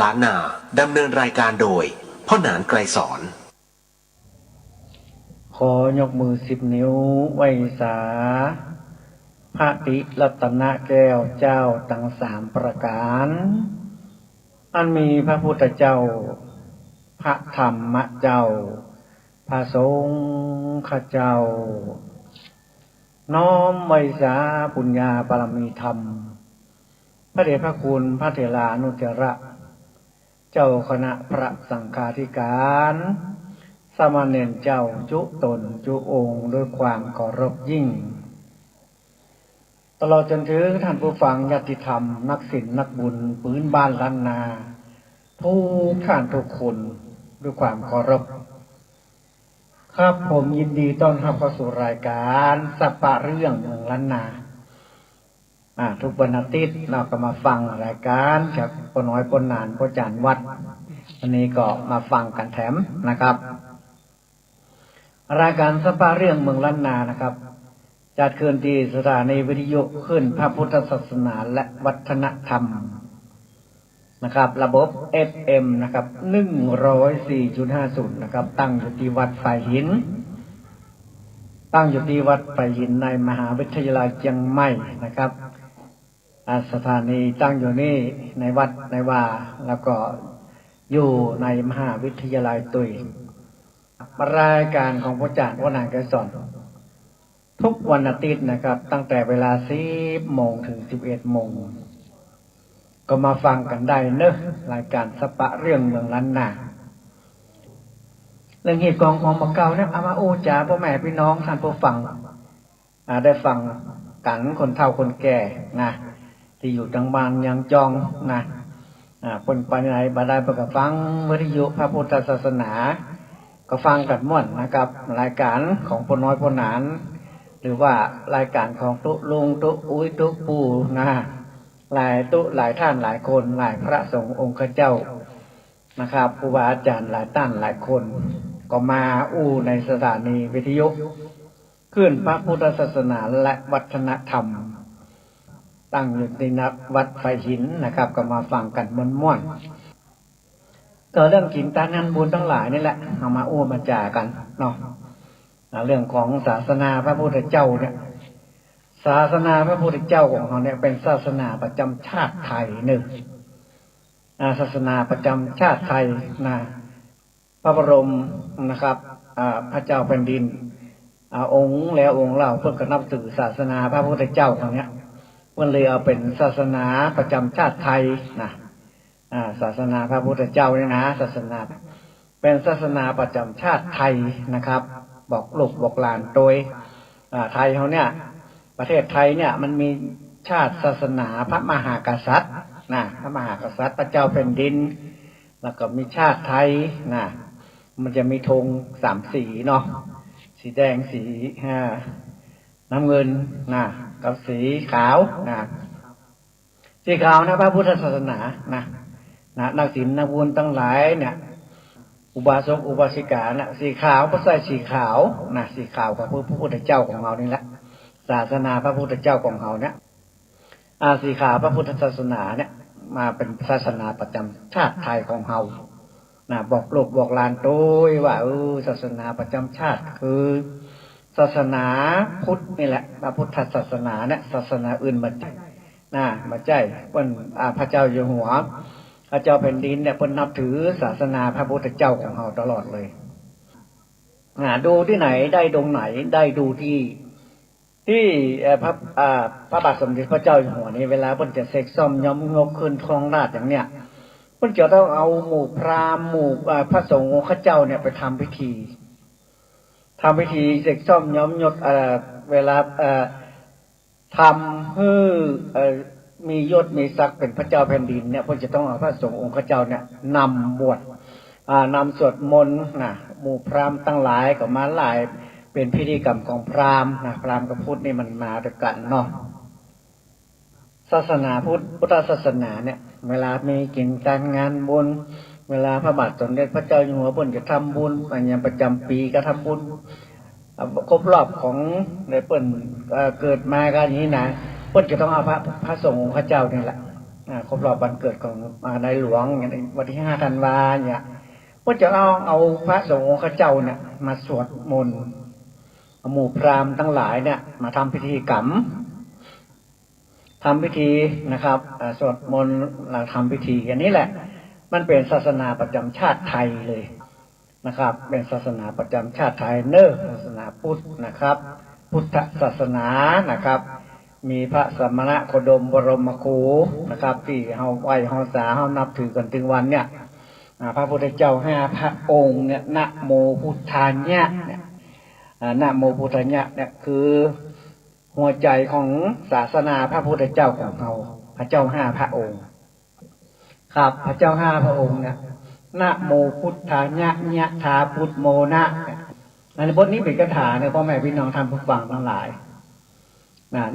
ล้านนาดำเนินรายการโดยพ่อหนานไกรสอนขอยกมือ10 นิ้วไหว้สาพระติรัตนแก้วเจ้าทั้ง3 ประการอันมีพระพุทธเจ้าพระธรรมเจ้าพระสงฆ์เจ้าน้อมไหว้สาปุญญาบารมีธรรมพระเดชพระคุณพระเถรานุเถระเจ้าคณะพระสังฆาธิการสามเณรเจ้าจุตนจุองค์ด้วยความเคารพยิ่งตลอดจนถึงท่านผู้ฟังญาติธรรมนักศีลนักบุญพื้นบ้านล้านนาทุกท่านทุกคนด้วยความเคารพครับผมยินดีต้อนรับเข้าสู่รายการสัปปะเรื่องเมืองล้านนาทุกวันอาทิตย์เราก็มาฟังรายการจากปน้อยปนานปจานวัดวันนี้ก็มาฟังกันแถมนะครับรายการสัปปะเรื่องเมืองล้านนานะครับจัดขึ้นที่สถานีวิทยุขึ้นพระพุทธศาสนาและวัฒนธรรมนะครับระบบ FM นะครับ 104.50 นะครับตั้งอยู่ที่วัดไฟหินในมหาวิทยาลัยเชียงใหม่นะครับสถานีตั้งอยู่นี่ในวัดในว่าแล้วก็อยู่ในมหาวิทยาลัยตุยรายการของพระอาจารย์วนาไกรสอนทุกวันอาทิตย์นะครับตั้งแต่เวลา 10 โมงถึง 11 โมงก็มาฟังกันได้เนอะรายการสัปปะเรื่องเมืองล้านนาเรื่องเหตุของมาเก่าเนี่ยเอามาโอ้จ๋าพ่อแม่พี่น้องท่านผู้ฟังได้ฟังกันคนเฒ่าคนแก่นะที่อยู่ทางบ้านยังจองนะคนไปไหนบ่ได้เพิ่นก็ฟังวิทยุพระพุทธศาสนาก็ฟังกันม่วนนะครับรายการของพ่อน้อยพ่อหนานหรือว่ารายการของตุลุงตุอุ้ยตุปู่นะหลายท่านหลายคนหลายพระสงฆ์องค์เจ้านะครับครูบาอาจารย์หลายท่านหลายคนก็มาในสถานีวิทยุขึ้นพระพุทธศาสนาและวัฒนธรรมตั้งอยู่ในวัดไฟหินนะครับก็มาฟังกันม่วนๆก็เรื่องกินตางานบุญทั้งหลายนี่แหละเอามามาจ่ากันเนาะเรื่องของศาสนาพระพุทธเจ้าเนี่ยศาสนาพระพุทธเจ้าของเขาเนี่ยเป็นศาสนาประจำชาติไทยหนึ่งศาสนาประจำชาติไทยนะพระบรมนะครับพระเจ้าแผ่นดินองค์แล้วองค์เล่าเพื่อก็นับถือศาสนาพระพุทธเจ้าของเนี้ยเพื่อเลยเอาเป็นศาสนาประจำชาติไทยนะศาสนาพระพุทธเจ้าเนี่ยนะศาสนาเป็นศาสนาประจำชาติไทยนะครับบอกลูกบอกหลานโดยไทยเขาเนี่ยประเทศไทยเนี่ยมันมีชาติศาสนาพระมหากษัตริย์นะพระมหากษัตริย์พระเจ้าแผ่นดินแล้วก็มีชาติไทยนะมันจะมีธง3 สีเนาะสีแดงสีน้ำเงินนะกับสีขาวนะสีขาวนะพระพุทธศาสนานะนักศีลนักบุญทั้งหลายเนี่ยอุบาสกอุบาสิกานะสีขาวก็ใส่สีขาวนะสีขาวกับพระพุทธเจ้าของเรานี่แหละศาสนาพระพุทธเจ้าของเราเนี่ยสีขาวพระพุทธศาสนาเนี่ยมาเป็นศาสนาประจำชาติไทยของเราบอกลูกบอกหลานโดยว่าศาสนาประจำชาติคือศาสนาพุทธนี่แหละพระพุทธศาสนาเนี่ยศาสนาอื่นมาใจเพิ่นพระเจ้าอยู่หัวพระเจ้าแผ่นดินเนี่ยเพิ่นนับถือศาสนาพระพุทธเจ้าของเราตลอดเลยดูที่ไหนได้ตรงไหนได้ดูที่พระบาทสมเด็จพระเจ้าอยู่หัวนี้เวลาเพิ่นจะเสกซ่อมย้อมงบขึ้นครองราชย์อย่างเนี้ยเพิ่นจะต้องเอาหมู่พราหมณ์หมู่พระสงฆ์องค์เจ้าเนี่ยไปทำพิธีเสกซ่อมย้อมยศเวลาทำให้มียศมีศักดิ์เป็นพระเจ้าแผ่นดินเนี่ยเพิ่นจะต้องเอาพระสงฆ์องค์เจ้าเนี่ยนำบวชนำสวดมนต์หมู่พราหมณ์ทั้งหลายก็มาหลายเป็นพิธีกรรมของพราหมณ์พราหมณ์กับพุทธนี่มันมาด้วยกันเนาะศาสนาพุทธศาสนาเนี่ยเวลามีกิจการงานบุญเวลาพระบาทสมเด็จพระเจ้าอยู่หัวเพิ่นจะทำบุญอย่างประจำปีก็ทำบุญครบรอบของในเพิ่นเกิดมากันอย่างนี้นะเพิ่นจะต้องเอาพระสงฆ์องค์เจ้านี่แหละ ครบรอบวันเกิดของในหลวงอย่างวันที่5 ธันวาเนี่ยก็จะเอาพระสงฆ์ข้าเจ้าเนี่ยมาสวดมนต์หมู่พราหมณ์ทั้งหลายเนี่ยมาทำพิธีกรรมทำพิธีนะครับสวดมนต์ทำพิธีอย่างนี้แหละมันเป็นศาสนาประจำชาติไทยเลยนะครับเป็นศาสนาประจำชาติไทยศาสนาพุทธนะครับพุทธศาสนานะครับมีพระสมณโคดมบรมครูนะครับที่เฮาไหว้เฮาสาเฮานับถือกันถึงวันเนี่ยพระพุทธเจ้า5 พระองค์เนี่ยนะโมพุทธายะเนี่ยนะโมพุทธายะเนี่ยคือหัวใจของศาสนาพระพุทธเจ้าของเราพระเจ้า5 พระองค์ครับพระเจ้า5 พระองค์เนี่ยนะโมพุทธายะญะถาพุทโมนะในบทนี้เป็นคาถาเนี่ยพ่อแม่พี่น้องท่านผู้ฟังทั้งหลาย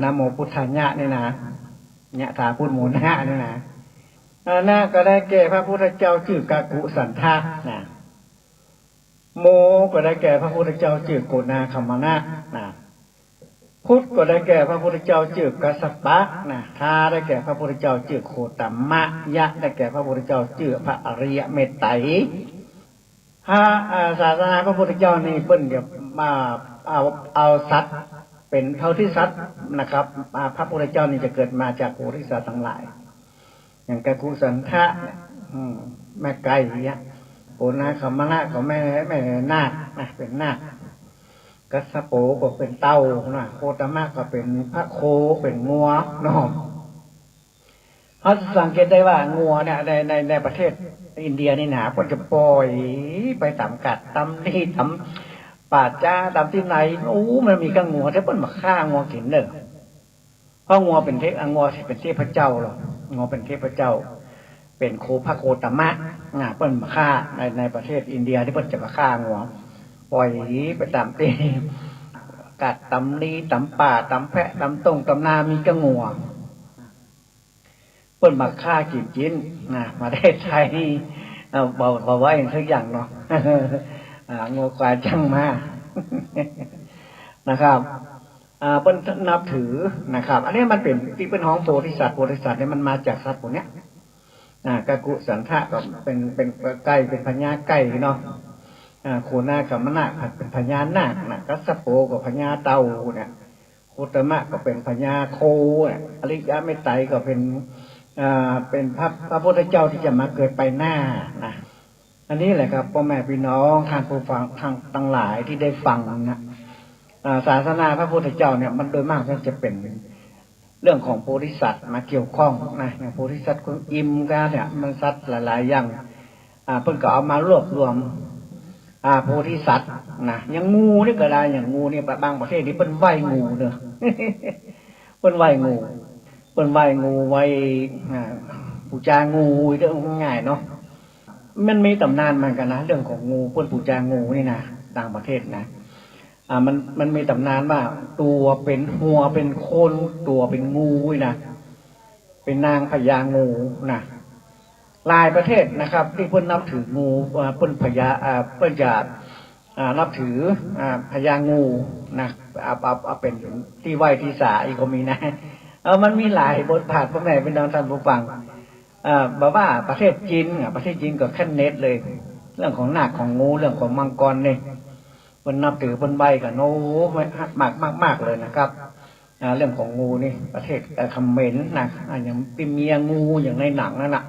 นะโมพุทธายะนี่นะญะถาพุทโมนะนี่นะนะก็ได้แก่พระพุทธเจ้าชื่อกากุสันทะนะโมก็ได้แก่พระพุทธเจ้าชื่อโกนาคัมมนะนะพุทธก็ได้แก่พระพุทธเจ้าชื่อกัสสปะนะทาได้แก่พระพุทธเจ้าชื่อโคตัมมะยะได้แก่พระพุทธเจ้าชื่อพระอริยเมตไตรศาสนาพระพุทธเจ้านี่เปิ้นเดี๋ยวมาเอาสัตว์เป็นเท่าที่สัตว์นะครับพระพุทธเจ้านี่จะเกิดมาจากโพธิสัตว์ทั้งหลายอย่างกากุสันทะแม่ไก่เนี่ยโกนาคัมมนะของแม่นาคนะเป็นนาคกัสสโปก็เป็นเต้านะโคตมะก็เป็นพระโคเป็นงัวน้องเขาสังเกตได้ว่างัวเนี่ยในประเทศอินเดียนี่นะก็จะปล่อยไปตามกัดตามนี่ตามป่าจ้าตามที่ไหนมันมีกังงัวที่เปิ้นมาฆ่างัวกินเด้อเพราะงัวเป็นงัวเป็นเทพเจ้าหรองัวเป็นเทพเจ้าเป็นพระโคตมะเปิ้นมาฆ่าในประเทศอินเดียที่เปิ้นจะมาฆ่างัวปล่อยไปตามตีกัดตำนี้ตำป่าตำแพะตำต้งตำนามีกระงัวเปิ้นมาฆ่ากินนะมาได้ไทยนี่บอกว่าอย่างสักอย่างเนาะงัวควายจังมานะครับเปิ้นนับถือนะครับอันนี้มันเป็นที่เป็นของโพธิสัตว์เนี่ยมันมาจากสัตว์พวกเนี้ยกากุสันทะก็เป็นไก่เป็นพญาไก่เนาะโคนาคัมมนะเป็นพญานาคนะกัสสโปก็พญาเต่าเนี่ยโคตมะก็เป็นพญาโคอริยะเมตไตรก็เป็นพระพุทธเจ้าที่จะมาเกิดไปหน้านะอันนี้แหละครับพ่อแม่พี่น้องท่านผู้ฟังทั้งหลายที่ได้ฟังนะศาสนาพระพุทธเจ้าเนี่ยมันโดยมากก็จะเป็นเรื่องของโพธิสัตว์มาเกี่ยวข้องนะอย่างโพธิสัตว์ของอิมกันเนี่ยมันสัตว์หลายๆอย่างเพิ่นก็เอามารวบรวมโพธิสัตว์นะอย่างงูนี่ก็ได้อย่างงูนี่บางประเทศนี่เปิ้นไหว้งูเด้อเปิ้นไหว้งูไว้ปูจางูเรื่องง่ายเนาะมันมีตำนานเหมือนกันนะเรื่องของงูเปิ้นปูจางูนี่นะต่างประเทศนะมันมีตำนานว่าตัวเป็นหัวเป็นโคนตัวเป็นงูนะเป็นนางพญางูนะหลายประเทศนะครับที่เพิ่นนับถืองูเพิ่นเพิ่นจะนับถือพญางูนะเอาเป็นที่ไหว้ที่ศาลอีกก็มีนะมันมีหลายบทบาทพ่อแม่เป็นน้องท่านผู้ฟังบอกว่าประเทศจีนก็ขั้นเน็ตเลยเรื่องของนาคของงูเรื่องของมังกรนี่เพิ่นนับถือเพิ่นไหว้กันโอ้มากเลยนะครับเรื่องของงูนี่ประเทศเขมรนะอย่างปิเมียงูอย่างในหนังนั่นน่ะ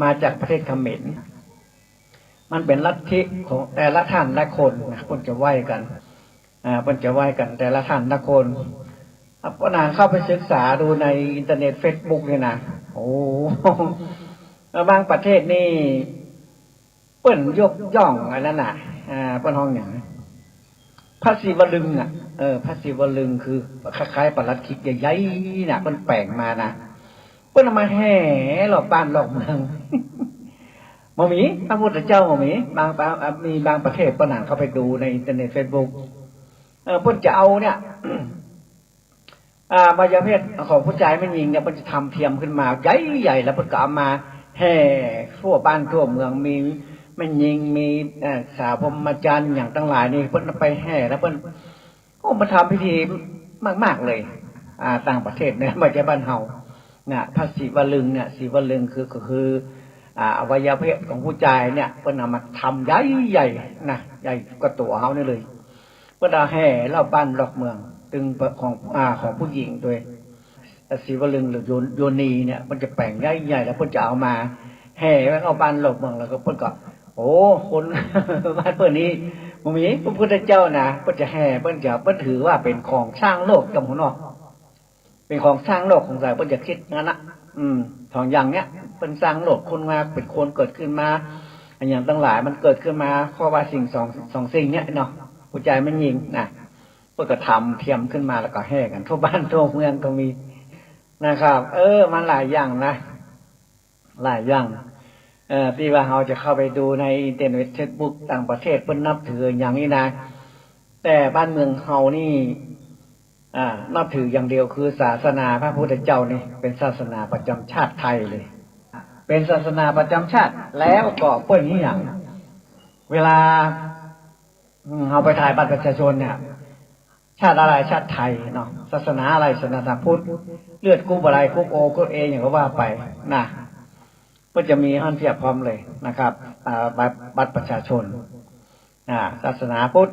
มาจากประเทศเขมรมันเป็นลัทธิของแต่ละท่านละคนนะเพิ่นจะไหว้กันเพิ่นจะไหว้กันแต่ละท่านละคนก็นางเข้าไปศึกษาดูในอินเทอร์เน็ต Facebook นี่นะโอ้บางประเทศนี่เปิ้นยกย่องอันนั้นน่ะเปิ้นห้องอย่างพระศิวลึงพระศิวลึงคือคล้ายๆปลัดขิกใหญ่ๆน่ะเปิ้นแปลงมานะเปิ้นเอามาแห่รอบบ้านรอบเมืองบ่มีพระพุทธเจ้าบ่มีมีบางประเทศเปิ้นอ่านเข้าไปดูในอินเทอร์เน็ต Facebook เปิ้นจะเอาเนี่ยบายเพศของผู้ชายไม่ยิงเนี่ยมันจะทำเทียมขึ้นมาใหญ่ๆแล้วเพิ่นก็เอามาแห่ทั่วบ้านทั่วเมืองมีไม่ยิงมีสาวพรหมจรรย์อย่างทั้งหลายนี่เพิ่นไปแห่แล้วเพิ่นก็มาทำพิธีมากๆเลยต่างประเทศเนี่ยไม่ใช่บ้านเฮา เนี่ยพระศิวลึงเนี่ยศิวลึงคืออวัยวะเพศของผู้ชายเนี่ยเพิ่นเอามาทำใหญ่ๆนะใหญ่กว่าตัวเฮานี่เลยเพิ่นเอาแห่รอบบ้านรอบเมืองตึงของผู้หญิงด้วยศิวลึงหรือโยนีเนี่ยมันจะแปลงใหญ่ๆแล้วเพิ่นจะเอามาแห่ไว้เข้าบ้านรอบเมืองแล้วก็เพิ่นก็โอ้คน บ้านเพิ่นนี้บ่มีพระพุทธเจ้านะเพิ่นจะแห่เพิ่นถือว่าเป็นของสร้างโลกกับหัวเนาะเป็นของสร้างโลกของสายเพิ่นจะคิดงั้นนะของอย่างเนี้ยเป็นสร้างโลกคนมาเป็นคนเกิดขึ้นมาอันอย่างตั้งหลายมันเกิดขึ้นมาเพราะว่าสิ่งสองสิ่งเนี้ยเนาะผู้ใจมันยิงนะเพื่อก็ทำเทียมขึ้นมาแล้วก็แห่กันทั่วบ้านทั่วเมืองก็มีนะครับมันหลายอย่างนะหลายอย่างที่ว่าเราจะเข้าไปดูในอินเทอร์เน็ตเฟซบุ๊กต่างประเทศเพิ่นนับถืออย่างนี้นะแต่บ้านเมืองเฮานี่นับถืออย่างเดียวคือศาสนาพระพุทธเจ้านี่เป็นศาสนาประจำชาติไทยเลยเป็นศาสนาประจำชาติแล้วก็เปิ้นนี่อย่างเวลาเราไปถ่ายบัตรประชาชนเนี่ยชาติอะไรชาติไทยเนาะศาสนาอะไรศาสนาพุทธเลือดกรุ๊ปอะไรกรุ๊ปโอกรุ๊ปเออย่างก็ว่าไปนะก็จะมีอันเทียบพร้อมเลยนะครับบัตรประชาชนศาสนาพุทธ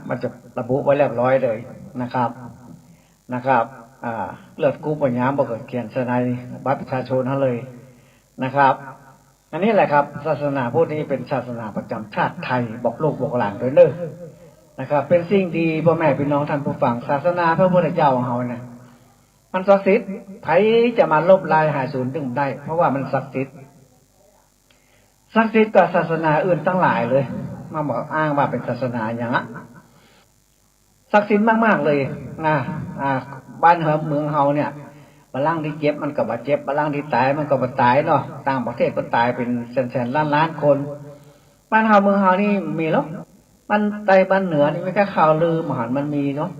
มันจะระบุไว้เรียบร้อยเลยนะครับเลือดกรุ๊ปปัญญาบอกเขียนในบัตรประชาชนนั่นเลยนะครับอันนี้แหละครับศาสนาพุทธนี้เป็นศาสนาประจำชาติไทยบอกลูกบอกหลานโดยเลิกนะครับเป็นสิ่งดีพ่อแม่พี่น้องท่านผู้ฟังศาสนาพระพุทธเจ้าของเราเนี่ยมันศักดิ์สิทธิ์ใครจะมาลบลายหายสูญดึงได้เพราะว่ามันศักดิ์สิทธิ์กว่าศาสนาอื่นทั้งหลายเลยมาบอกอ้างว่าเป็นศาสนาอย่างนั้นศักดิ์สิทธิ์มากๆเลยนะบ้านเมืองเฮาเนี่ยบาลังที่เจ็บมันก็บ่เจ็บบาลังที่ตายมันก็บ่ตายเนาะต่างประเทศก็ตายเป็นแสนล้านคนบ้านเฮาเมืองเฮานี่มีหรอบ้านใต้บ้านเหนือนี่ไม่แค่ข่าวลือมหันมันมีเนาะ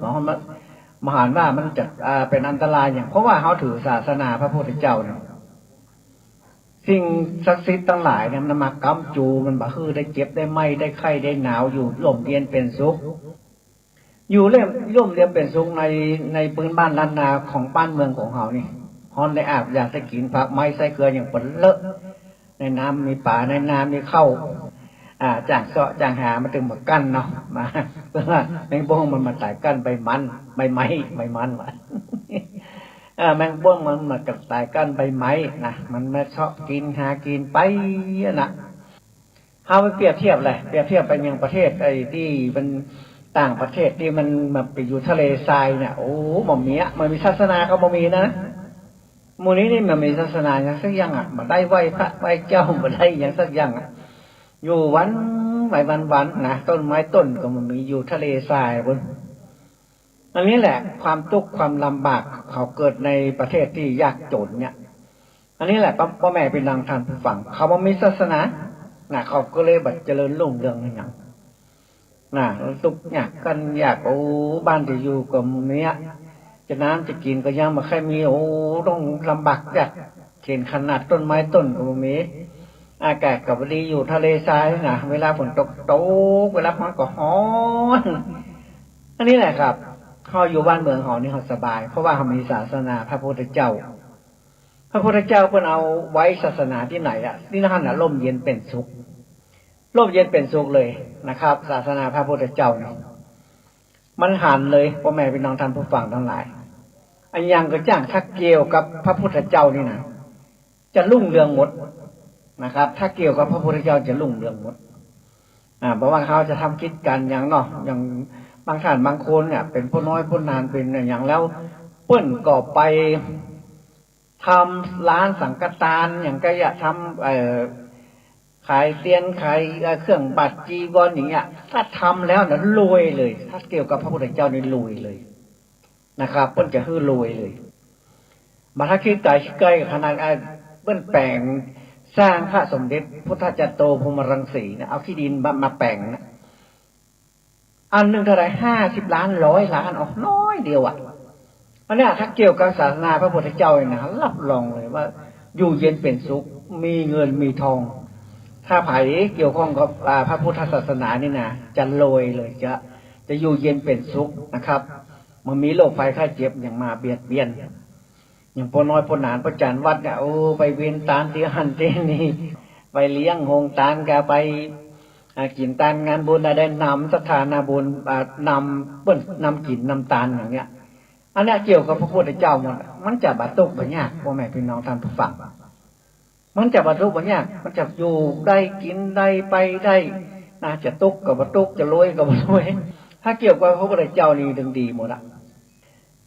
มหันว่ามันจะเป็นอันตรายอย่างเพราะว่าเขาถือศาสนาพระพุทธเจ้าเนี่ยสิ่งศักดิ์สิทธิ์ทั้งหลายเนี่ยมันมากำจูมันบ่คือได้เจ็บได้ไหมได้ไข้ได้หนาวอยู่ร่มเย็นเป็นสุขอยู่ร่มเย็นเป็นสุขในพื้นบ้านล้านนาของบ้านเมืองของเขานี่ฮอนได้อาบอยากได้กินผักไม้ใส่เกลืออย่างปนเลอะในน้ำมีป่าในน้ำมีเข้าจ่างเสาะจ่างหามาถึงมากั้นเนาะมาเพื่อแมงบ้งมันมาตายกั้นใบมันวะแมงบ้งมันมากับตายกั้นใบไม้นะมันมาเชาะกินหากินไปนะเอาไปเปรียบเทียบไปอย่างประเทศไอ้ที่มันต่างประเทศที่มันแบบไปอยู่ทะเลทรายเนี่ยโอ้มันมีศาสนาเขาบ่มีนะมูนี้นี่มันมีศาสนาอย่างสักอย่างมาได้ไหว้พระไหว้เจ้ามาได้อย่างสักอย่างอยู่วันนะต้นไม้ต้นก็มันมีอยู่ทะเลทรายบนอันนี้แหละความทุกข์ความลำบากเขาเกิดในประเทศที่ยากจนเนี่ยอันนี้แหละพ่อแม่เป็นนางทานผู้ฟังเขาบ่มีศาสนาเขาก็เลยบัดเจริญรุ่งเรืองอย่างทุกข์ยากกันยากโอ้บ้านที่อยู่กับเนี้ยจะน้ำจะกินก็ยังมาใครมีโอ้ต้องลำบากยากเห็นขนาดต้นไม้ต้นก็มีอากาศก็ดีอยู่ทะเลทรายนะเวลาฝนตกเวลาร้อนก็ร้อนอันนี้แหละครับเขาอยู่บ้านเมืองเขานี่เขาสบายเพราะว่าเขามีศาสนาพระพุทธเจ้าเพิ่นเอาไว้ศาสนาที่ไหนที่นั่นร่มเย็นเป็นสุขเลยนะครับศาสนาพระพุทธเจ้านี่มันหันเลยพ่อแม่พี่น้องท่านผู้ฟังทั้งหลายอันยังก็จ้างถ้าเกี่ยวกับพระพุทธเจ้านี่นะจะรุ่งเรืองหมดนะครับถ้าเกี่ยวกับพระพุทธเจ้าจะรุ่งเรืองหมดเพราะว่าเขาจะทำคิดกันอย่างเนาะอย่างบางท่านบางคนเนี่ยเป็นผู้น้อยผู้นานเป็นอย่างแล้วเปิ้นก็ไปทำร้านสังฆทานอย่างก็อยากทำขายเตียนขายเครื่องบัตรจีวรอย่างเงี้ยถ้าทำแล้วเนี่ยรวยเลยถ้าเกี่ยวกับพระพุทธเจ้านี่รวยเลยนะครับเปิ้นจะฮื้อรวยเลยมาถ้าคิดใกล้ขนาดเปิ้นแปลงสร้างพระสมเด็จพุทธจารย์โตพรหมรังสีนะเอาที่ดินมาแปลงนะอันหนึ่งเท่าไร50 ล้าน100 ล้านออกน้อยเดียวอันนี้ถ้าเกี่ยวกับศาสนาพระพุทธเจ้าเนี่ยนะรับรองเลยว่าอยู่เย็นเป็นสุขมีเงินมีทองถ้าไผเกี่ยวข้องกับพระพุทธศาสนานี่นะจะรวยเลยจะอยู่เย็นเป็นสุขนะครับมันมีโรคภัยไข้เจ็บอย่างมาเบียดเบียน อย่างพอน้อยพอหนานประจันวัดเนี่ยโอ้ไปเวียนตานที่หันที่นี่ไปเลี้ยงหงตานกาไปกินตานงานบุญได้นำสถานาบุญนำเปิ้นนำกินนำตานอย่างเงี้ยอันนี้เกี่ยวกับพระพุทธเจ้าหมดมันจะบรรทุกปัญญาพ่อแม่พี่น้องท่านผู้ฟังมันจะบรรทุกปัญญามันจะอยู่ได้กินได้ไปได้น่าจะตุกกับบรรทุกจะรวยกับบรรวยถ้าเกี่ยวกับพระพุทธเจ้านี่ดึงดีหมดละ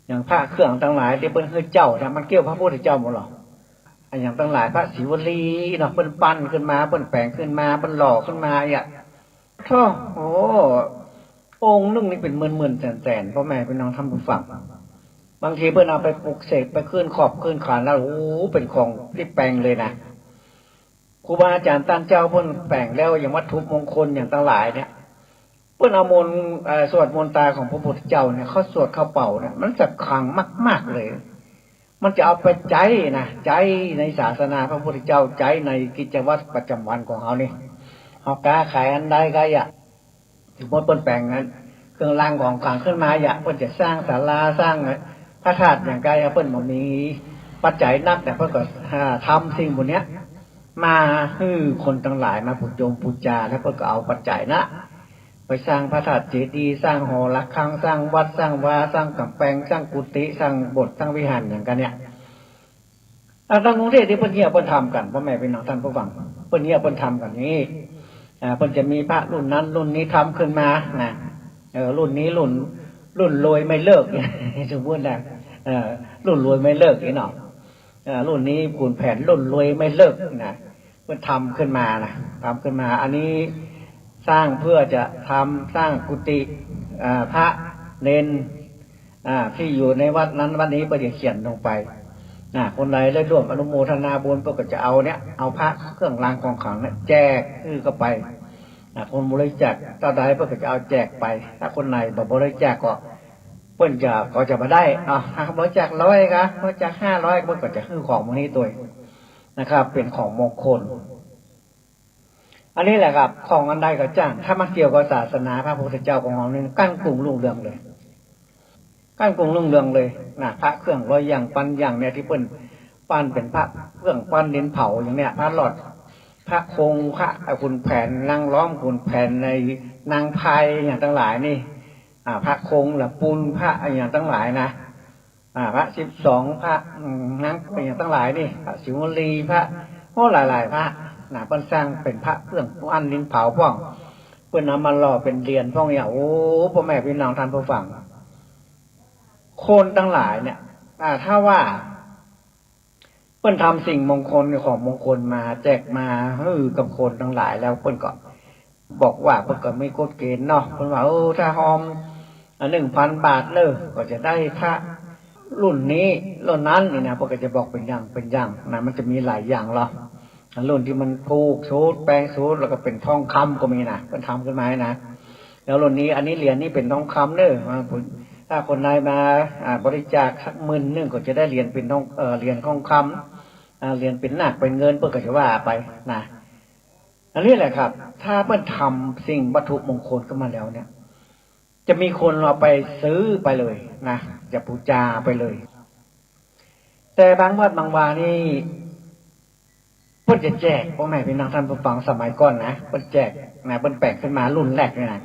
อย่างพระเครื่องทั้งหลายที่เป็นคือเจ้าเนี่ยมันเกี่ยวพระพุทธเจ้าหมดหรออย่างทั้งหลายพระศิวลีเนาะเป็นปั้นขึ้นมาเป็นแปลงขึ้นมาเป็นหล่อขึ้นมาอย่างท่อโอ้องค์นึงนี่เป็นหมื่นๆแสนๆพ่อแม่พี่น้องท่านผู้ฟังบางทีเพื่อนเอาไปปลุกเสกไปขึ้นขอบขึ้นขานแล้วโอ้เป็นของที่แปลงเลยนะครูบาอาจารย์ตั้งเจ้าเพื่อนแปลงแล้วอย่างวัตถุมงคลอย่างทั้งหลายเนี่ยเพื่อนเอามนต์สวดมนต์ตาของพระพุทธเจ้าเนี่ยเขาสวดเขาเป่าเนี่ยมันจะขลังมากๆเลยมันจะเอาไปใจนะใจในศาสนาพระพุทธเจ้าใจในกิจวัตรประจำวันของเขานี่เขาค้าขายอันใดก็อย่าถึงมดเปิ้นแปลงนั้นเครื่องรางของขลังขึ้นมาอย่าเปิ้นจะสร้างศาลาสร้างพระธาตุอย่างไรเปิ้นบ่มีปัจจัยนักแต่เปิ้นก็ทำสิ่งพวกนี้มาฮือคนทั้งหลายมาปูจาแล้วเปิ้นก็เอาปัจจัยนะไปสร้างพระธาตุเจดีย์สร้างหอระฆังสร้างวัดสร้างวาสร้างกำแพงสร้างกุฏิสร้างโบสถ์สร้างวิหารอย่างกันเนี่ยทางกรุงเทพที่เพิ่นเฮียเพิ่นทำกันพ่อแม่พี่น้องท่านผู้ฟังเพิ่นเฮียเพิ่นทำกันนี้เพิ่นจะมีพระรุ่นนั้นรุ่นนี้ทำขึ้นมานะรุ่นนี้รุ่นรวยไม่เลิกสมมตินะรุ่นรวยไม่เลิกนี่เนาะรุ่นนี้ขุนแผนรุ่นรวยไม่เลิกนะเพิ่นทำขึ้นมานะทำขึ้นมาอันนี้สร้างเพื่อจะทำสร้างกุฏิพระเนนที่อยู่ในวัดนั้นวัดนี้เพื่อจะเขียนลงไปคนใดได้ร่วมอนุโมทนาบุญก็จะเอาเอาพระเครื่องรางของขลังเนี่ยแจกเข้าไปคนบริจาคตาใดเพื่อจะเอาแจกไปถ้าคนไหนบริจาคก็จะมาได้ถ้าบริจาค100ครับบริจาค500เพื่อก็จะคือของพวกนี้ตัวนะครับเป็นของมงคลอันนี้แหละครับของอันใดก็จ้างถ้ามันเกี่ยวกับศาสนาพระพุทธเจ้าของเราเนี่ยกั้นกลุ่มรุ่งเรืองเลยกั้นกลุ่มรุ่งเรืองเลยพระเครื่องร้อยอย่างปั้นอย่างเนี่ยที่เปิ้นปั้นเป็นพระเครื่องปั้นดินเผาอย่างเนี้ยพระหลอดพระคงพระขุนแผนนางล้อมขุนแผนในนางพายอย่างทั้งหลายนี่พระคงหรือปูนพระอย่างทั้งหลายนะพระ12พระนางอย่างทั้งหลายนี่พระศิวลีพระหลายๆพระเปิ้นสร้างเป็นพระเครื่องปั้นดินเผาพ่องเปิ้นนำมาหล่อเป็นเหรียญพ่องอย่างโอ้พ่อแม่พี่น้องท่านผู้ฟังคนทั้งหลายเนี่ยถ้าว่าเปิ้นทำสิ่งมงคลของมงคลมาแจกมากับคนทั้งหลายแล้วเปิ้นก็บอกว่าเปิ้นก็ไม่กฎเกณฑ์เนาะเปิ้นว่าถ้าหอม1,000 บาทเลยก็จะได้พระรุ่นนี้รุ่นนั้นนี่นะเปิ้นก็จะบอกเป็นอย่างนะมันจะมีหลายอย่างหรอรุ่นที่มันถูกสูตรแปลงสูตรแล้วก็เป็นทองคำก็มีนะเปิ้นทำขึ้นมาให้นะแล้วรุ่นนี้อันนี้เหรียญนี้เป็นทองคำเด้อถ้าคนใดมาบริจาคสัก10,000ก็จะได้เหรียญเป็นเหรียญทองคำเหรียญเป็นหนักเป็นเงินเพื่อก็จะว่าไปนะอันนี้แหละครับถ้าเพื่อนทำสิ่งวัตถุมงคลขึ้นมาแล้วเนี่ยจะมีคนเอาไปซื้อไปเลยนะจะบูชาไปเลยแต่บางวัดบางวานี่เพื่อนจะแจกพ่อแม่พี่น้องท่านผู้ฟังสมัยก่อนนะเพื่อนแจกนะเพื่อนแปลกขึ้นมารุ่นแรกเลยนะ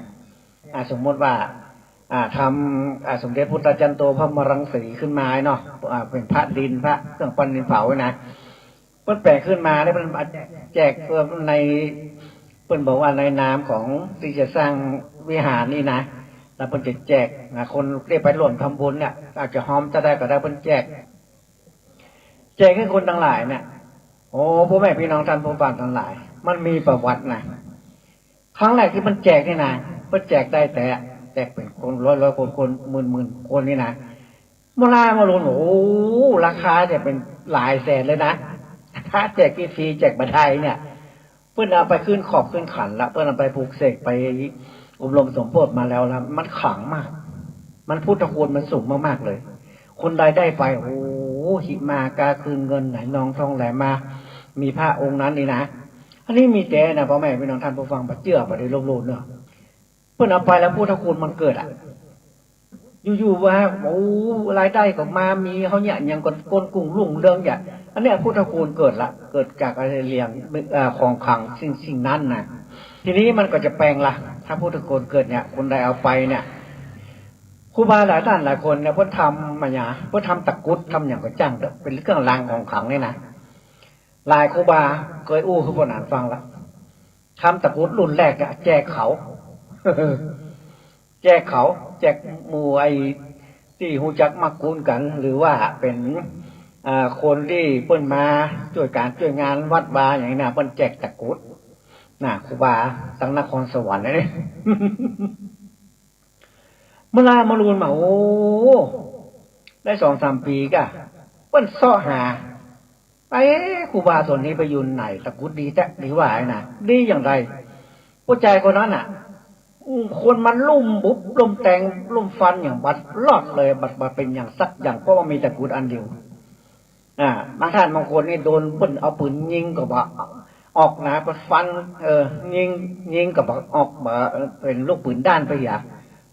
สมมติว่าทำสมเด็จพุทธจันโตพระมรังสีขึ้นมาเนาะเป็นพระดินพระเครื่องปั้นดินเผานะเปิ้นแปลขึ้นมาได้เป็นแจกเพื่อในเปิ้นบอกว่าในนามของที่จะสร้างวิหารนี่นะแล้วเปิ้นจะแจกคนได้ไปร่วมทำบุญเนี่ยอาจจะหอมจะได้ก็ได้เปิ้นแจกให้คนทั้งหลายเนี่ยโอ้พ่อแม่พี่น้องท่านผู้ฟังทั้งหลายมันมีประวัตินะครั้งแรกที่มันแจกนี่นะเปิ้นแจกได้แต่แจกเป็นคนร้อยคนหมื่นคนนี่นะมาลงโอ้ราคาจะเป็นหลายแสนเลยนะถ้าแจกฟรีแจกบัตรไทยเนี่ยเพื่อนเอาไปขึ้นขอบขึ้นขันแล้วเพื่อนเอาไปปลูกเสกไปอบรมสมโภชมาแล้วมันขลังมากมันพุทธคุณมันสูงมากๆเลยคนใดได้ไปโอ้หิมากาคืนเงินไหนนองทองไหลมามีพระองค์นั้นนี่นะอันนี้มีแต่นะพ่อแม่พี่น้องท่านผู้ฟังบัดเจือบัดได้ลบๆเนาะเพื่อนเอาไปแล้วพุทธคุณมันเกิด อยู่ๆว่าโอ้รายได้ก็มามีเขาเนี่ยยังก้นกุ้งลุ่งเรื่องอย่างอันเนี้ยพุทธคุณเกิดละเกิดจากอะไรเลี้ยงของขังสิ่งนั้นนะทีนี้มันก็จะแปลงละถ้าพุทธคุณเกิดเนี่ยคนใดเอาไปเนี่ยครูบาหลายท่านหลายคนเนี่ยเพิ่นทำมาอย่างเพิ่นทำตะกุดทำอย่างก็จ้างเป็นเครื่องรางของขลังนี่นะหลายครูบาเคยอู้คือคนอ่านฟังละทำตะกุดรุ่นแรกอะแจกเขา แจกเขาแจกหมู่ไอ้ที่หูจักมักคุ้นกันหรือว่าเป็นคนที่เปิ้นมาช่วยการช่วยงานวัดวาอย่างนี้นะเปิ้นแจกตะกุดน่ะครูบาตั้งนครสวรรค์เลย เมื่อมารูนมาโอ้ได้2-3 ปีก็เปิ้นซ้อหาไปครูบาตัวนี้ไปอยู่ไหนตะกุดดีแต่ดีว่าไอ้น่ะดีอย่างไรผู้ชายคนนั้นน่ะคนมันลุ่มบุบลุ่มแตงลุ่มฟันอย่างบัดรอดเลยบัดเป็นอย่างสักอย่างเพราะว่ามีตะกุดอันเดียวบางท่านบางคนนี่โดนเปิ้นเอาปืนยิงก็บอกออกนะปัดฟันยิงก็บอกออกมาเป็นลูกปืนด้านไปอย่า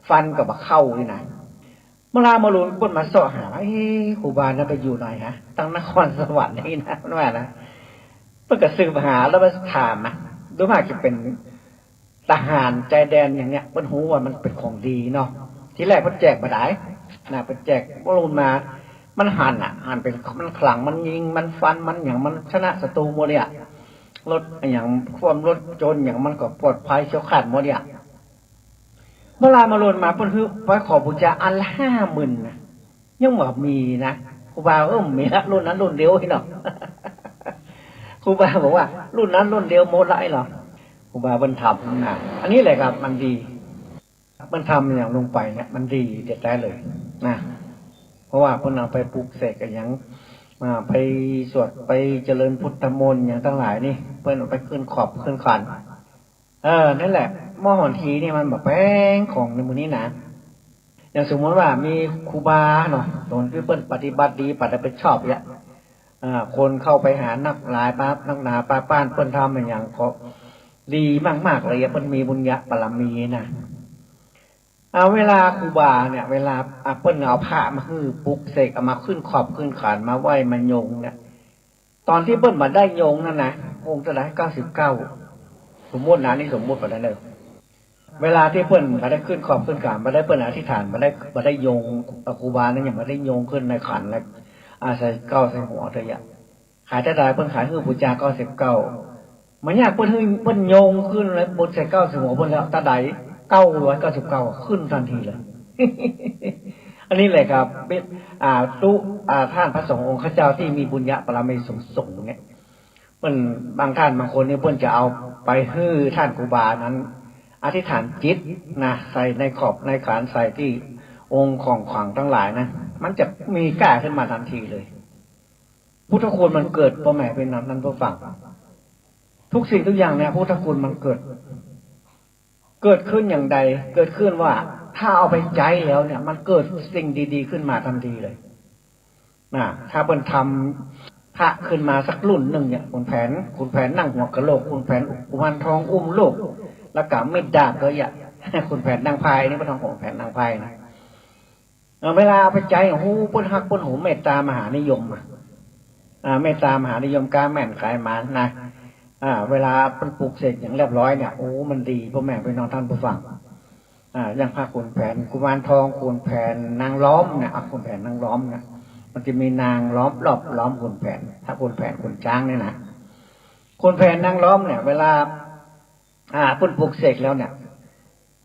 ฟันก็บอกเข้านี่นะเมื่อมาลุนเปิ้นมาเสาะหาครูบานั้นไปอยู่ไหนฮะตั้งนครสวรรค์นี่นะว่านะเพิ่นก็สืบหาแล้วมาถามนะดูมากจะเป็นทหารใจแดนอย่างเนี้ยเพิ่นรู้ว่ามันเป็นของดีเนาะทีแรกเพิ่นแจกบ่ได้นะเพิ่นแจกบ่ลงมามันหันเป็นมันขลังมันยิงมันฟันมันอย่างมันชนะศัตรูหมดเนี่ยรถอย่างความรถจนอย่างมันก็ปลอดภัยเฉียวขาดหมดเนี่ยเวลามาลนมาเพิ่นคือไว้ขอบูชาอันละ50,000นะยังบ่มีนะครูบามีละรุ่นนั้นรุ่นเดียวพี่น้อง ครูบาบอกว่ารุ่นนั้นรุ่นเดียวหมดละไอ้หรอครูบาเพิ่นทำนะอันนี้แหละครับมันดีเพิ่นทำอย่างลงไปเนี่ยมันดีเด็ดแท้เลยนะเพราะว่าเพิ่นเอาไปปลูกเสกกันอย่างไปสวดไปเจริญพุทธมนต์อย่างทั้งหลายนี่เพิ่นเอาไปขึ้นขอบขึ้นขันนั่นแหละหม้อหอนทีนี่มันแบบแป้งของในมือนี้นะอย่างสมมติว่ามีครูบาเนาะโดนที่เพิ่นปฏิบัติดีปฏิบัติชอบเนี่ยคนเข้าไปหานักหลายปั๊บนักหนาป้านเพิ่นทำอย่างก็ดีมากๆเลยเพิ่นมีบุญญาบารมีนะเวลาครูบาเนี่ยเวลาเปิ้ลเอาผ้ามาคือปลุกเสกเอามาขึ้นขอบขึ้นขานมาไหว้มาโยงเนี่ยตอนที่เปิ้ลมาได้โยงนั่นนะองค์เท่าไหร่99สมมตินะนี่สมมติไปได้เลยเวลาที่เปิ้ลมาได้ขึ้นขอบขึ้นขานมาได้เปิ้ลอธิษฐานมาได้โยงครูบานั้นอย่างมาได้โยงขึ้นในขันแล้วใส่เก้าใส่หัวเธออย่างขายแต่ได้เปิ้ลขายคือบูชา99มันยากเปิ้ลโยงขึ้นแล้วบนใส่เก้าใส่หัวเปิ้ลแล้วตาใด999ขึ้นทันทีเลย อันนี้แหละครับท่านพระสงฆ์องค์ข้าเจ้าที่มีบุญญาบารมีสูงเนี่ยเปิ้นบางท่านบางคนเนี่ยเปิ้นจะเอาไปให้ท่านครูบานั้นอธิษฐานจิตนะใส่ในขอบในขานใส่ที่องค์ของขลังทั้งหลายนะมันจะมีกล้าขึ้นมาทันทีเลยพุทธคุณมันเกิดพ่อแม่เป็นนั้นผู้ฟังทุกสิ่งทุกอย่างเนี่ยพุทธคุณมันเกิดขึ้นอย่างใดเกิดขึ้นว่าถ้าเอาไปใจแล้วเนี่ยมันเกิดสิ่งดีๆขึ้นมาทันทีเลยถ้าเป็นทำพระขึ้นมาสักรุ่นหนึ่งเนี่ยคุณแผนนั่งหัวกะโหลกคุณแผนกุมารทองอุ้มลูกแล้วก็ไม่ดาบเลยคุณแผนนางพายนี่เป็นทองของแผนนางพายนะเวลาเอาไปใจโอ้โหป้นฮักป้นหูเมตตามหานิยมเมตตามหานิยมกล้าแม่นขายมานะเวลาเป็นปลูกเสร็จอย่างเรียบร้อยเนี่ยโอ้มันดีพ่อแม่พี่น้องท่านผู้ฟังอย่างพระขุนแผนกุมารทองขุนแผนนางล้อมเนี่ยขุนแผนนางล้อมเนี่ยมันจะมีนางล้อมล้อมขุนแผนถ้าขุนแผนขุนช้างเนี่ยนะขุนแผนนางล้อมเนี่ยเวลาปลูกเสกแล้วเนี่ย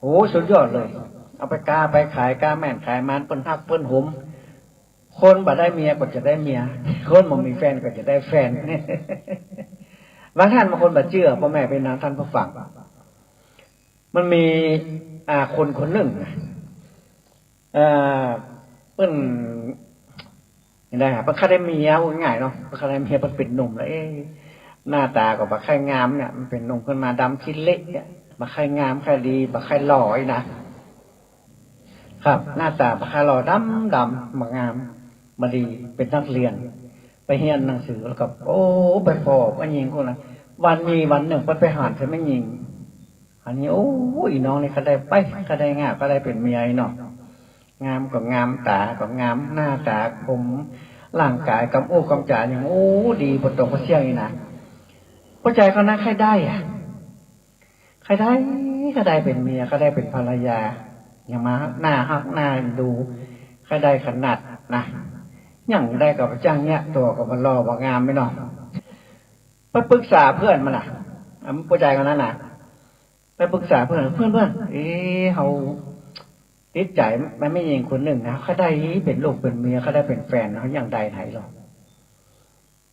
โอ้สุดยอดเลยเอาไปกาไปขายกาแม่นขายมันเปิ้นฮักเปิ้นหุมคนบ่ได้เมียก็จะได้เมียคนบ่มีแฟนก็จะได้แฟนบางท่านบางคนแบบเชื่อพ่อแม่เป็นนางท่านผู้ฟังมันมีคนหนึ่งเพิ่นนี่ได้ครับเพิ่นค่าได้เมียง่ายเนาะเพิ่นค่าได้เมียเพิ่นเป็นหนุ่มแล้วหน้าตาก็บ่ค่อยงามเนี่ยมันเป็นหนุ่มขึ้นมาดำขี้เละเนี่ยบ่ค่อยงามค่อยดีบ่ค่อยหล่อนะครับหน้าตาบ่ค่อยหล่อดำบ่งามบ่ดีเป็นนักเรียนไปเรียนหนังสือแล้วก็โอ้ไปพอว่ายิงคนละวันหนึ่งไปหาใช่ไม่ยิงอันนี้โอ้ยน้องนี่เขาได้ไปเขาได้งาเขาได้เป็นเมียเนาะ งามก็งามตาก็งามหน้าตาผมร่างกายกำอู้กำจ่าอย่างดีบนตรงพระเชี่ยงนี่นะพระใจเขานะใครได้อะใครได้ก็ได้เป็นเมียก็ได้เป็นภรรยาอย่างมาหน้าฮักหน้าดูใครได้ขนาดนะอย่างได้กับจ้างเนี่ยตัวกับมันรอว่างามไม่นอนไปปรึกษาเพื่อนมันน่ะผู้ใจคนนั้นน่ะไปปรึกษาเพื่อนเขาติดใจมันไม่ยิงคนหนึ่งนะเขาได้เป็นลูกเป็นเมียเขาได้เป็นแฟนเขาอย่างใดไหนหรอ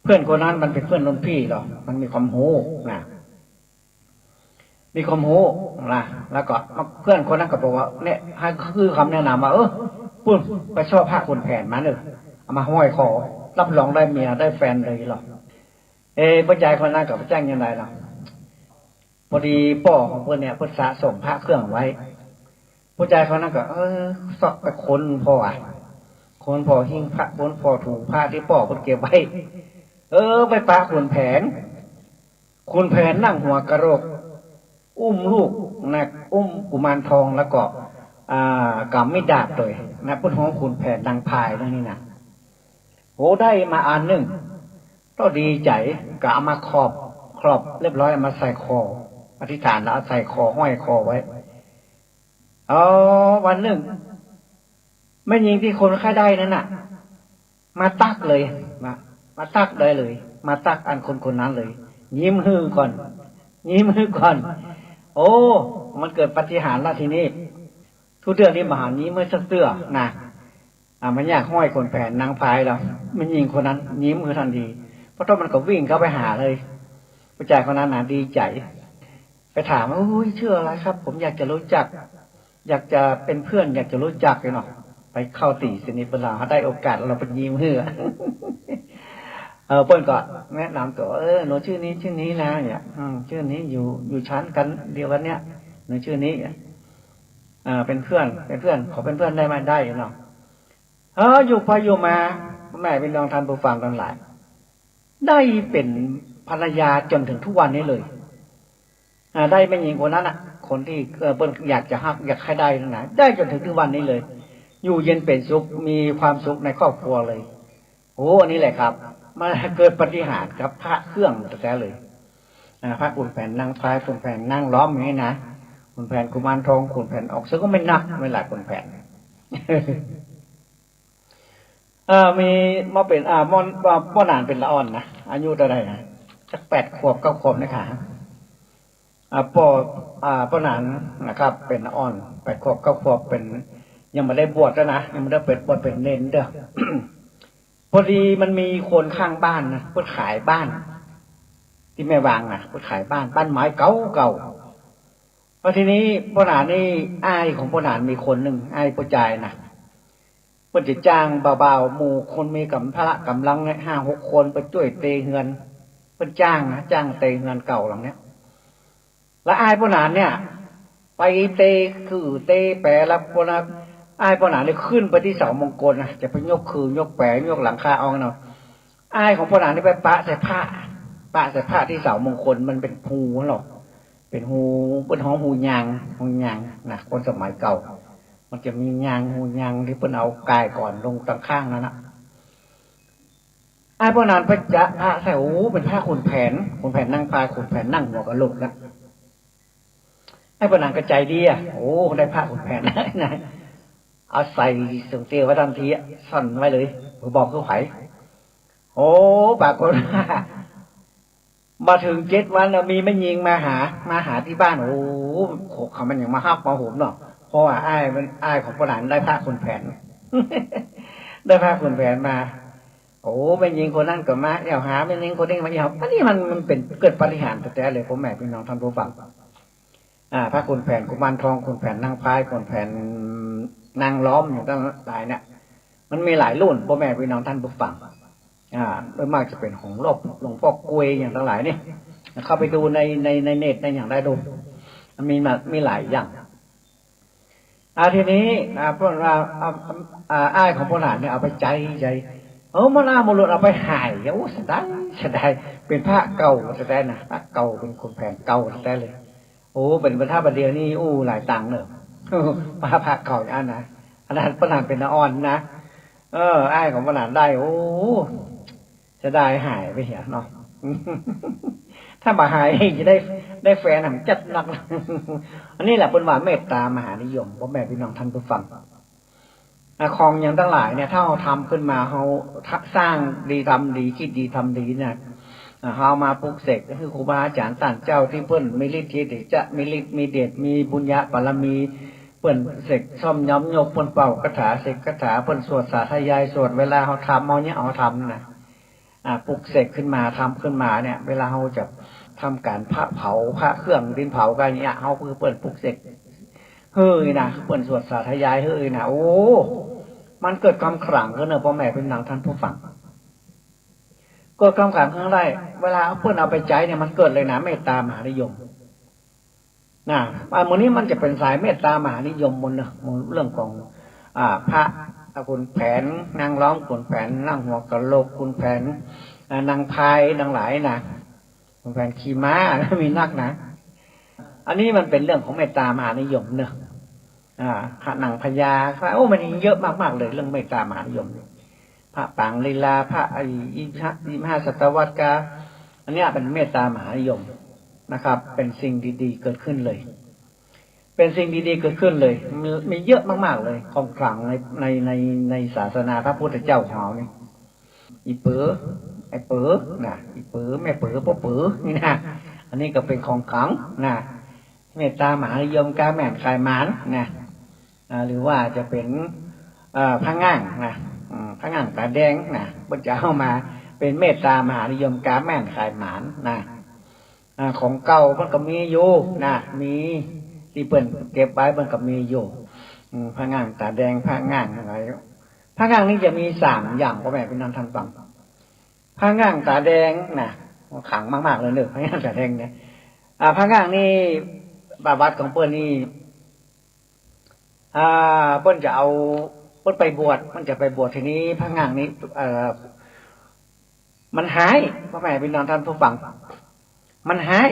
เพื่อนคนนั้นมันเป็นเพื่อนรุ่นพี่หรอมันมีความโหนะมีความโหนะแล้วก็เพื่อนคนนั้นก็บอกว่าเนี่ยให้คือคำแนะนำว่าพูดไปชอบผ้าคนแผ่นมาเนอะเอามาห้อยคอรับรองได้เมียได้แฟนเลยหรอผู้ชายคนนั้นกับแจ้งยังไงล่ะพอดีป่อของเพื่อนเนี่ยเพื่อนสะสมพระเครื่องไว้ผู้ชายคนนั้นก็สอบไปคนพ่อคนพ่อหิ้งพระคนพ่อถูกผ้าที่ป่อเพื่อนเก็บไว้ไปปะคุณแผนนั่งหัวกระโรกอุ้มลูกนะอุ้มกุมารทองแล้วก็กำไม่ดาบเลยนะพุทธของคุณแผนนางพายตรงนี้นะโหได้มาอันหนึ่งก็ดีใจก็เอามาครอบเรียบร้อยเอามาใส่คออธิษฐานแล้วใส่คอห้อยคอไว้วันหนึ่งไม่ยิงที่คนค่าได้นั่นน่ะมาตักเลยมาตักได้เลยมาตักอันคนนั้นเลยยิ้มฮือก่อนโอ้มันเกิดปาฏิหาริย์ละทีนี้ทุกเดือนนี้มหานี้เมื่อสักเตื้อนะมันอยากห้อยคนแผ่นนางพายแล้วมันยิงคนนั้นยิ้มคือทันทีเพราะต้นมันก็วิ่งเข้าไปหาเลยผู้ชายคนนั้นน่ะดีใจไปถามว่าชื่ออะไรครับผมอยากจะรู้จักอยากจะเป็นเพื่อนอยากจะรู้จักเลยเนาะไปเข้าตีสนิทเวลาเขาได้โอกาสเราไปยิ้มเหือเปิ้ลก็แนะนำตัวหนูชื่อนี้นะเนี่ยชื่อนี้อยู่ชั้นกันเดียวกันเนี่ยหนูชื่อนี้เป็นเพื่อนขอเป็นเพื่อนได้ไหมได้เนาะอยู่ไปอยู่มาแม่เป็นน้องท่านผู้ฟังทั้งหลายได้เป็นภรรยาจนถึงทุกวันนี้เลยได้ไม่หญิงคนนั้นคนที่เปิ้ลอยากจะฮักอยากให้ได้ทั้งนั้นได้จนถึงทุกวันนี้เลยอยู่เย็นเป็นสุขมีความสุขในครอบครัวเลยอันนี้แหละครับมาเกิดปาฏิหาริย์กับพระเครื่องแท้เลยพระขุนแผนนั่งพายขุนแผนนั่งล้อมอย่างนี้นะขุนแผนกุมารทองขุนแผนออกซึ่งก็ไม่นักไม่หลายขุนแผนมีมาเป็นม่อนานเป็นละอ่อนนะอายุเท่าไหร่นะสัก8 ขวบ 9 ขวบนะคะป้อนานนะครับเป็นละอ่อน8 ขวบ 9 ขวบเป็นยังไม่ได้บวชแล้วนะยังไม่ได้บวชเป็นเนนเด้อ พอดีมันมีคนข้างบ้านนะเพื่อขายบ้านที่แม่วางนะเพื่อขายบ้านไม้เก่าพอทีนี้ป้อนานนี่อ้ายของป้อนานมีคนหนึ่งอ้ายผู้ชายนะเพื่อจะจ้างเบาๆหมู่คนมีกำลังเนี่ย5-6 คนไปช่วยเตะเฮือนเพื่อจ้างเตะเฮือนเก่าหลังเนี้ยแล้วอ้ายป้อนานเนี่ยไปเตะคือเตะแปรรับป้อนานอ้ายป้อนานเนี่ยขึ้นไปที่เสามงคลนะจะไปยกคือยกแปรยกหลังคาเอาเนาะอ้ายของป้อนานนี่ไปปะใส่ผ้าที่เสามงคลมันเป็นหูหรอกเป็นหูเป็นห้องหูยางนะคนสมัยเก่ามันจะมีหูยางที่เพิ่นเอากายก่อนลงตั้งข้างนั่นนะอ้ายป้อนานไปจะผ้าใส่เป็นผ้าขุนแผนนั่งพายขุนแผนนั่งหัวกระโหลกนะไอ้ป้อนานก็ใจดีได้ผ้าขุนแผนนะเอาใส่ส่งเตี้ยไว้ทันทีสั่นไว้เลยบอกเขาไผ่ปากคนมาถึง7 วันแล้วมีแม่ยิงมาหาที่บ้านเขามันอย่างมาฮับมาโหมเนาะเพราะว่าอ้ายของป้อนานได้ผ้าขุนแผน ได้ผ้าขุนแผนมาแม่ยิงคนนั้นก็มาหาแม่ยิงคนนี้มาอันนี้มันเป็นเกิดปาฏิหาริย์แต่เลยผมแม่พี่น้องท่านผู้ฟังพระขุนแผนกุมารทองขุนแผนนางพายขุนแผนนางล้อมอยู่ตั้งหลายเนี่ยมันมีหลายรุ่นพ่อแม่พี่น้องท่านผู้ฟังโดยมากจะเป็นของหลวงพ่อกวยอย่างทั้งหลายนี่เข้าไปดูในเน็ตในอย่างได้ดูมันมีหลายอย่างทีนี้พวกเราอ้ายของพวกหลานเนี่ยเอาไปใจมันมุลุเอาไปหายเสียดายเป็นพระเก่าเสียดายนะพระเก่าเป็นขุนแผนเก่าเสียดายเลยเป็นพระธาตุเดียวนี่หลายตังค์เนอะพระเก่าอันนะ นาดปนานเป็นอ่อนนะไอ้ของปนานได้โอ้จะได้หายไปเหี้ยเนาะ ถ้ามาหายจะได้แฟนหำจัดหนัก อันนี้แหละเป็นว่าเมตตามหานิยมพ่อแม่พี่น้องท่านผู้ฟังของอย่างทั้งหลายเนี่ยถ้าเราทำขึ้นมาเราสร้างดีทำดีคิดดีทำดีเนี่ยเรามาปลุกเสกก็คือครูบาอาจารย์ต่างเจ้าที่เพิ่นมีฤทธิ์ที่จะมีฤทธิ์มีเดชมีบุญญาบารมีเพิ่นเสกซ่อมย้อมยกเพิ่นเป่ากระถาเสกกระถาเพิ่นสวดสาธยายสวดเวลาเราทำเอาเนี่ยเอาทำนะปลุกเสกขึ้นมาทำขึ้นมาเนี่ยเวลาเราจะทำการพระเผาพระเครื่องดินเผากันเนี่ยเราคือเพิ่นปลุกเสกเฮ้ยนะเพิ่นสวดสาธยายเฮ้ยนะโอ้มันเกิดความขลังขึ้นเนอะพ่อแม่เป็นนางท่านผู้ฟังเกิดความขลังขึ้นได้เวลาเพื่อนเอาไปใจเนี่ยมันเกิดเลยนะเมตตามหานิยมนะวันนี้มันจะเป็นสายเมตตามหานิยมบนเรื่องของพระคุณแผนนางร้องคุณแผนนั่งหัวกะโหลกคุณแผนนางพายนางหลายนะคุณแผนขี่ม้ามีนักนะอันนี้มันเป็นเรื่องของเมตตามหานิยมเนอะพระนางพญาโอ้มันเยอะมากๆเลยเรื่องเมตตามหานิยมพระปางลีลาพระ25 ศตวรรษกาอันนี้เป็นเมตตามหานิยมนะครับเป็นสิ่งดีๆเกิดขึ้นเลยเป็นสิ่งดีๆเกิดขึ้นเลยมีเยอะมากๆเลยของขลังในศาสนาพระพุทธเจ้าของเรานี่อีเป๋อไอเป๋อนะอีเป๋อแม่เป๋อพ่อเป๋อนี่นะอันนี้ก็เป็นของขลังนะเมตตามหานิยมกาแม่นขายหมานนะหรือว่าจะเป็นพระง่างนะพระง่างตาแดงนะมันจะเข้ามาเป็นเมตตามหานิยมกาแม่นขายหมานนะของเก่ามันก็มีอยู่นะมีที่เปิ่นเก็บไว้มันก็มีอยู่พระง่างตาแดงพระง่างอะไรพระง่างนี่จะมี3อย่างพ่อแม่พี่น้องท่านฟังพระง่างตาแดงนะขังมากๆเลยเนอะพระง่างตาแดงเนี่ยพระง่างนี่ประวัติของเปิ้นนี่เปิ้นจะเอาเปิ้นไปบวชมันจะไปบวชทีนี้พระง่างนี้มันหายพ่อแม่พี่น้องท่านผู้ฟังมันหาย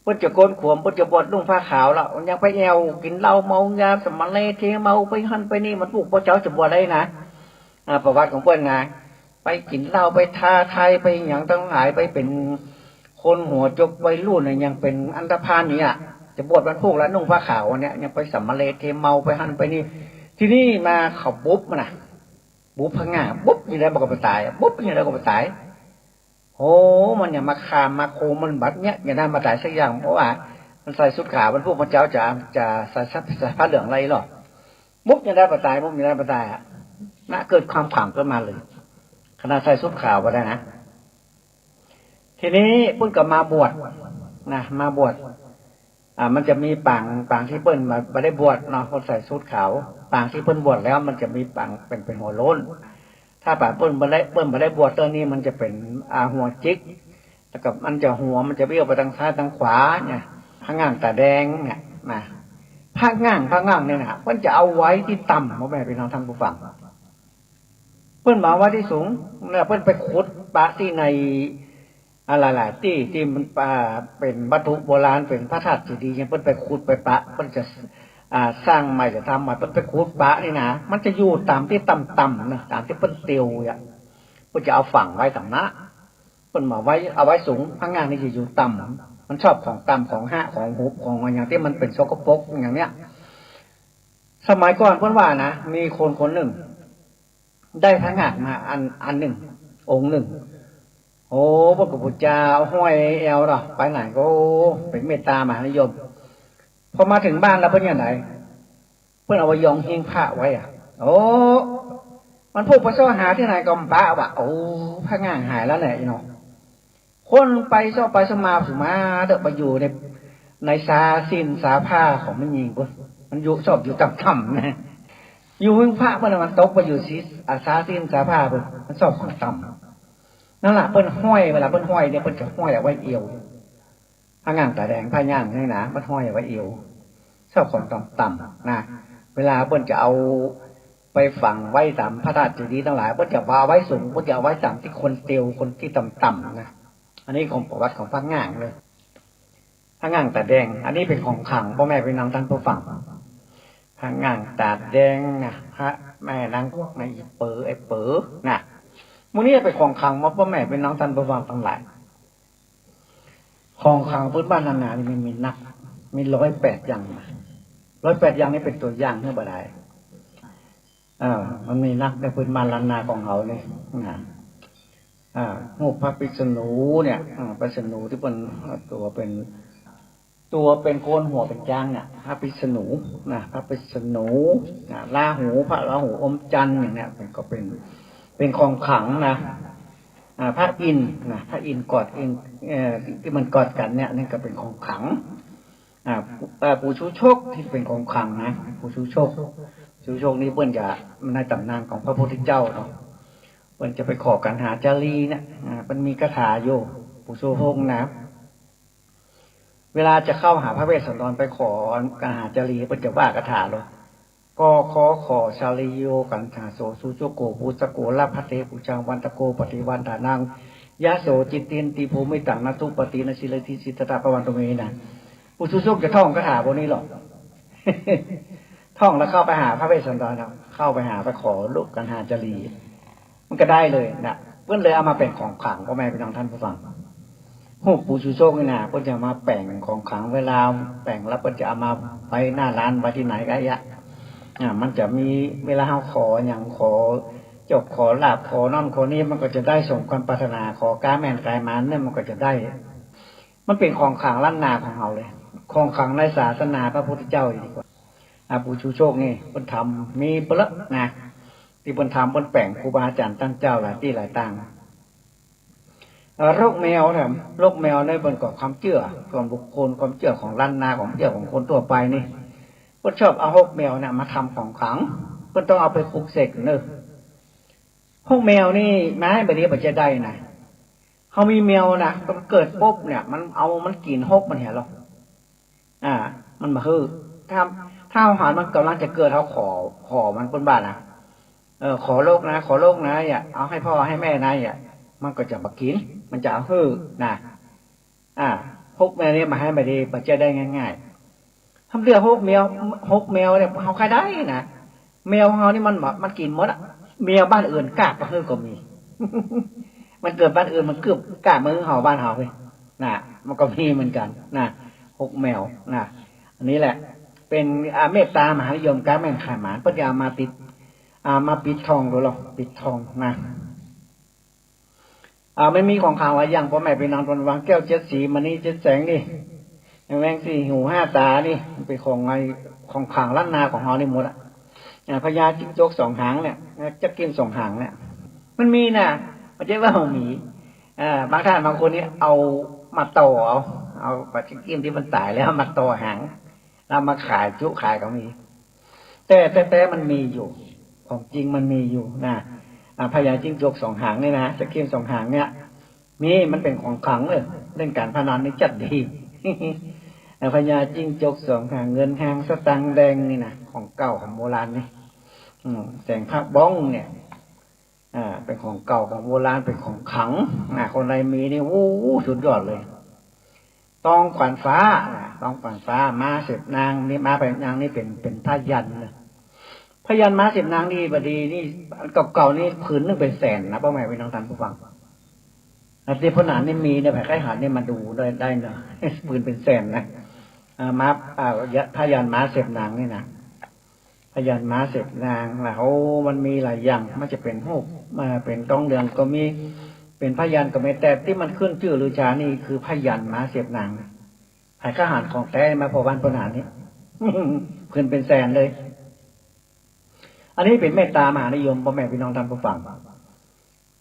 เปิ้นจะโกนขวมเปิ้นจะบวชนุ่งผ้าขาวแล้วยังไปแอวกินเหล้าเมายาสมเลเทเมาไปหั่นไปนี่มันพวกพ่อเจ้าจะบวชได้นะประวัติของเปิ้นไงไปกินเหล้าไปท่าไทยไปอย่างทั้งหลายไปเป็นคนหัวจกวัยรุ่นยังเป็นอันธพาลเนี่ยจะบวชวันพวกแล้วนุ่งผ้าขาวเนี่ยยังไปสมเลเทเมาไปหั่นไปนี่ที่นี่มาเขาบุ๊บมันนะบุ๊บพังงาบุ๊บยังไงบอกก็ไปตายบุ๊บยังไงก็ไปตายโอ้มันอย่ามาคามมาโคมันบัดเนี้ยอย่าได้มาตายสักอย่างเพราะว่ามันใส่ชุดขาวมันพวกพระเจ้าจะใส่ผ้าเหลืองอะไรหรอบุ๊บยังได้มาตายบุ๊บยังได้มาตายน่าเกิดความขลังขึ้นมาเลยขณะใส่ชุดขาวก็ได้นะทีนี้ปุ้นก็มาบวชนะมาบวชมันจะมีปางที่เปิ้นมาได้บวชเนาะคนใส่ชุดขาวปางที่เปิ้นบวชแล้วมันจะมีปางเป็นหัวโล้นถ้าปางเปิ้นมาได้บวชตัวนี้มันจะเป็นหัวจิกแล้วก็มันจะหัวมันจะเบี้ยวไปทางซ้ายทางขวาเนี่ยพระง่างตาแดงเนี่ยนะพระง่างเนี่ยนะเปิ้นจะเอาไว้ที่ต่ำพ่อแม่พี่น้องท่านผู้ฟังเปิ้นมาไว้ที่สูงเนี่ยเปิ้นไปขุดปะที่ในอะไรที่มันเป็นวัตถุโบราณเป็นพระธาตุเจดีย์ยังเปิ้นไปขุดไปปะเปิ้นจะสร้างใหม่จะทำใหม่เปิ้นไปขุดปะนี่นะมันจะอยู่ตามที่ต่ำๆนะตามที่เปิ้นเตียวอ่ะเปิ้นจะเอาฝังไว้ต่ำนะเปิ้นมาไว้เอาไว้สูงพระง่างนี่จะอยู่ต่ำมันชอบของต่ำของห้าของหุบของอย่างที่มันเป็นสกปรกอย่างเนี้ยสมัยก่อนเปิ้นว่านะมีคนหนึ่งได้พระง่างมาอันหนึ่งองค์หนึ่งโอ้พระพุทธเจ้าห้อยแอวหรอไปไหนก็เป็นเมตตามหานิยมพอมาถึงบ้านแล้วเพื่อนอย่างไรเพื่อนเอาไว้ยองหิ้งผ้าไว้โอ้มันพูดภาษาหาที่ไหนก็บ้าว่ะโอ้พระง่างหายแล้วแหละเนาะคนไปซ่อไปสมาถึงมาเด็กไปอยู่ในซาสิ้นสาผ้าของมันยิงปุ๊บมันอยู่ชอบอยู่ต่ำๆนะอยู่หิ้งผ้าเมื่อมันตกไปอยู่ซาสิ้นสาผ้าปุ๊บมันชอบของต่ำนั่นแหละเปิ้นห้อยเวลาเปิ้นห้อยเนี่ยเปิ้นจะห้อยเอาไว้เอวผ้าง่างตาแดงผ้าย่างนี่นะเปิ้นห้อยเอาไว้เอวชอบของต่ำๆนะเวลาเปิ้นจะเอาไปฝังไว้ตามพระธาตุเจดีย์ทั้งหลายเปิ้นจะวางไว้สูงเปิ้นจะเอาไว้ตามที่คนเตียวคนที่ต่ำๆนะอันนี้ของประวัติของผ้าง่างเลยผ้าง่างตาแดงอันนี้เป็นของขลังพ่อแม่พี่น้องท่านผู้ฟังผ พระง่างตาดแดงนะพระแม่นางพวกในอีเป๋อไอ้เป๋อนะมูนี้ไปของขังมาพ่อแม่เป็นน้องท่านประวังทั้งหลายของขังพื้นบ้านนานานี่มีนักมี108อย่าง108อย่างนี้เป็นตัวอย่างเพื่อบ่ได้มันมีนักในพื้นบ้านล้านนาของเขาเนี่ยนะหูพระภิกษุณีเนี่ยพระภิกษุณีที่เป็นตัวเป็นโกนหัวเป็นจ้างเนี่ยพระภิกษุณีนะพระภิกษุณีลาหูพระลาหูอมจันทร์อย่างเนี้ยก็เป็นของขลังนะพระอินทร์นะพระอินทร์กอดอินที่มันกอดกันเนี่ยนั่นก็เป็นของขลังปู่ชูชกที่เป็นของขลังนะปู่ชูชกนี่เปิ้นจะในตำนานของพระพุทธเจ้าเนาะเปิ้นจะไปขอกันหาจารีเนี่ยมันมีคาถาอยู่ปู่ชูชกนะเวลาจะเข้าหาพระเวสสันดรไปขอกันหาจารีเปิ้นจะว่าคาถาเลยก็ขอชาลีโยกันหาโสสุโจโกปุสโกลาภเทปุจังวันตะโกปฏิวันตานังยะโสจิตตินติภูมิตังนตุปฏินสิเลทิสิตตาปวันตเมนะปู่ชูชกจะท่องคาถาพวกนี้หรอ ท่องแล้วเข้าไปหาพระเวสสันดรเข้าไปหาไปขอลูกกันหาจารีมันก็ได้เลยนะเพื่อนเลยเอามาเป็นของขลังพ่อแม่พี่น้องท่านผู้ฟังหูปู่ชูชกนี่นะเพื่อนจะมาแป่งของขลังเวลาแป่งแล้วเพื่อนจะเอามาไปหน้าร้านไปที่ไหนก็ยะมันจะมีเวลาเขาขออย่างขอจบขอลาบขอนอนขอนี้มันก็จะได้สมความปรารถนาขอกาแม่นกายมันเนี่ยมันก็จะได้มันเป็นของขลังล้านนาของเราเลยของขลังในศาสนาพระพุทธเจ้าดีกว่าปู่ชูชกนี่เพิ่นทำมีเปละนะที่เพิ่นทำเพิ่นแป่งครูบาอาจารย์ตั้งเจ้าหลายที่หลายต่างโรคแมวเนี่ยโรคแมวในเพิ่นก็ความเชื่อของบุคคลความเชื่อของล้านนาของเชื่อของคนทั่วไปนี่เพิ่นชอบเอาฮกแมวเนี่ยมาทำของขลังเพิ่นต้องเอาไปปลุกเสกเนอะฮกแมวนี่ไม้แบบนี้บ่จะได้นะเขามีแมวนะมันเกิดปุ๊บเนี่ยมันกินฮกมันเห็นหรอมันมาฮือถ้าอาหารมันกำลังจะเกิดเขาขอมันบนบ้านนะขอโลกนะอย่าเอาให้พ่อให้แม่นะอย่ามันก็จะมากินมันจะเอาฮือนะฮกแมวนี่มาให้แบบนี้บ่จะได้ง่ายๆทำเรื่องฮกแมวเนี่ยเขาใครได้นะแมวเขานี่มันกินหมดอ่ะแมวบ้านอื่นกล้าก็ฮือก็มี มันเกิดบ้านอื่นมันเกือบกล้ามือเห่าบ้านเห่าเลยนะมันก็มีเหมือนกันนะฮกแมวนะอันนี้แหละเป็นเมตตามหานิยมการแม่นขายหมานเพื่อจะมาปิดทองดูหรอปิดทองนะไม่มีของขาวหลายอย่างพ่อแม่ไปนอนบนวางแก้วเจ็ดสีมันนี่เจ็ดแสงนี่แมงสี่หูห้าตานี่เป็นของขลังล้านนาของเขานี่หมดอ่ะพญาจิ้งจก2 หางเนี่ยจะกิน2 หางเนี่ยมันมีนะไม่ใช่ว่ามีบางท่านบางคนนี่เอามาต่อเอาปลาจิ้งจกที่มันตายแล้วมาต่อหางแล้วมาขายจุขายก็มีแต่มันมีอยู่ของจริงมันมีอยู่นะพญาจิ้งจก2 หางนี่นะจะกิน2 หางเนี่ยมีมันเป็นของขลังเลยเล่นการพนันนี่จัดดี พญาจิ้งจก2 หางเงินหางสตังค์แดงนี่นะของเก่าของโบราณนี่แสงพระบ้องเนี่ยเป็นของเก่าของโบราณเป็นของขลังคนใดมีนี่สุดยอดเลยต้องขวัญฟ้าต้องขวัญฟ้าม้า10 นางนี่ม้า8 นางนี่เป็นพยัญนะพยัญม้า10 นางนี่บดีนี่เก่าๆนี่ผืนนึงเป็นแสนนะพ่อแม่พี่น้องท่านผู้ฟังแต่พนานนี่มีเนี่ยแผ่ใกล้หันนี่มาดูได้เนาะปืนเป็นแสนนะม้าพยัญม้า10 นางนี่นะพยัญม้า10 นางแล้วมันมีหลายอย่างมันจะเป็นฮูกมาเป็นต้องเดืองก็มีเป็นพยัญก็ไม่แต่ที่มันขึ้นชื่อลือชานี่คือพยัญม้า10 นางไอ้ข้าหารของแท้มาพอวันพนานนี่ เพิ่นเป็นแสนเลยอันนี้เป็นเมตตามหานิยมพ่อแม่พี่น้องท่านผู้ฟัง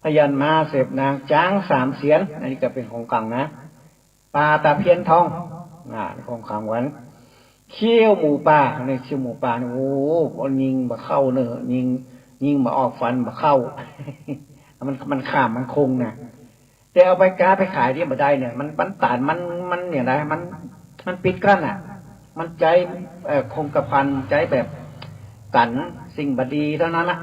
พยัญม้า10 นางจ้าง3 เสียนอันนี้ก็เป็นของกลางนะปลาตะเพียนทองของกลางวันเขี้ยวหมูป่าในเขี้ยวหมูป่านี่ยิงบ่เข้าเนอะยิงบ่ออกฟันบ่เข้า มันข้ามมันคงนะแต่เอาไปกาไปขายที่บ่ได้เนี่ยมันตานมันเนี่ยนะมันปิดกั้นมันใจคงกระพันใจแบบกันสิ่งบดีเท่านั้นละ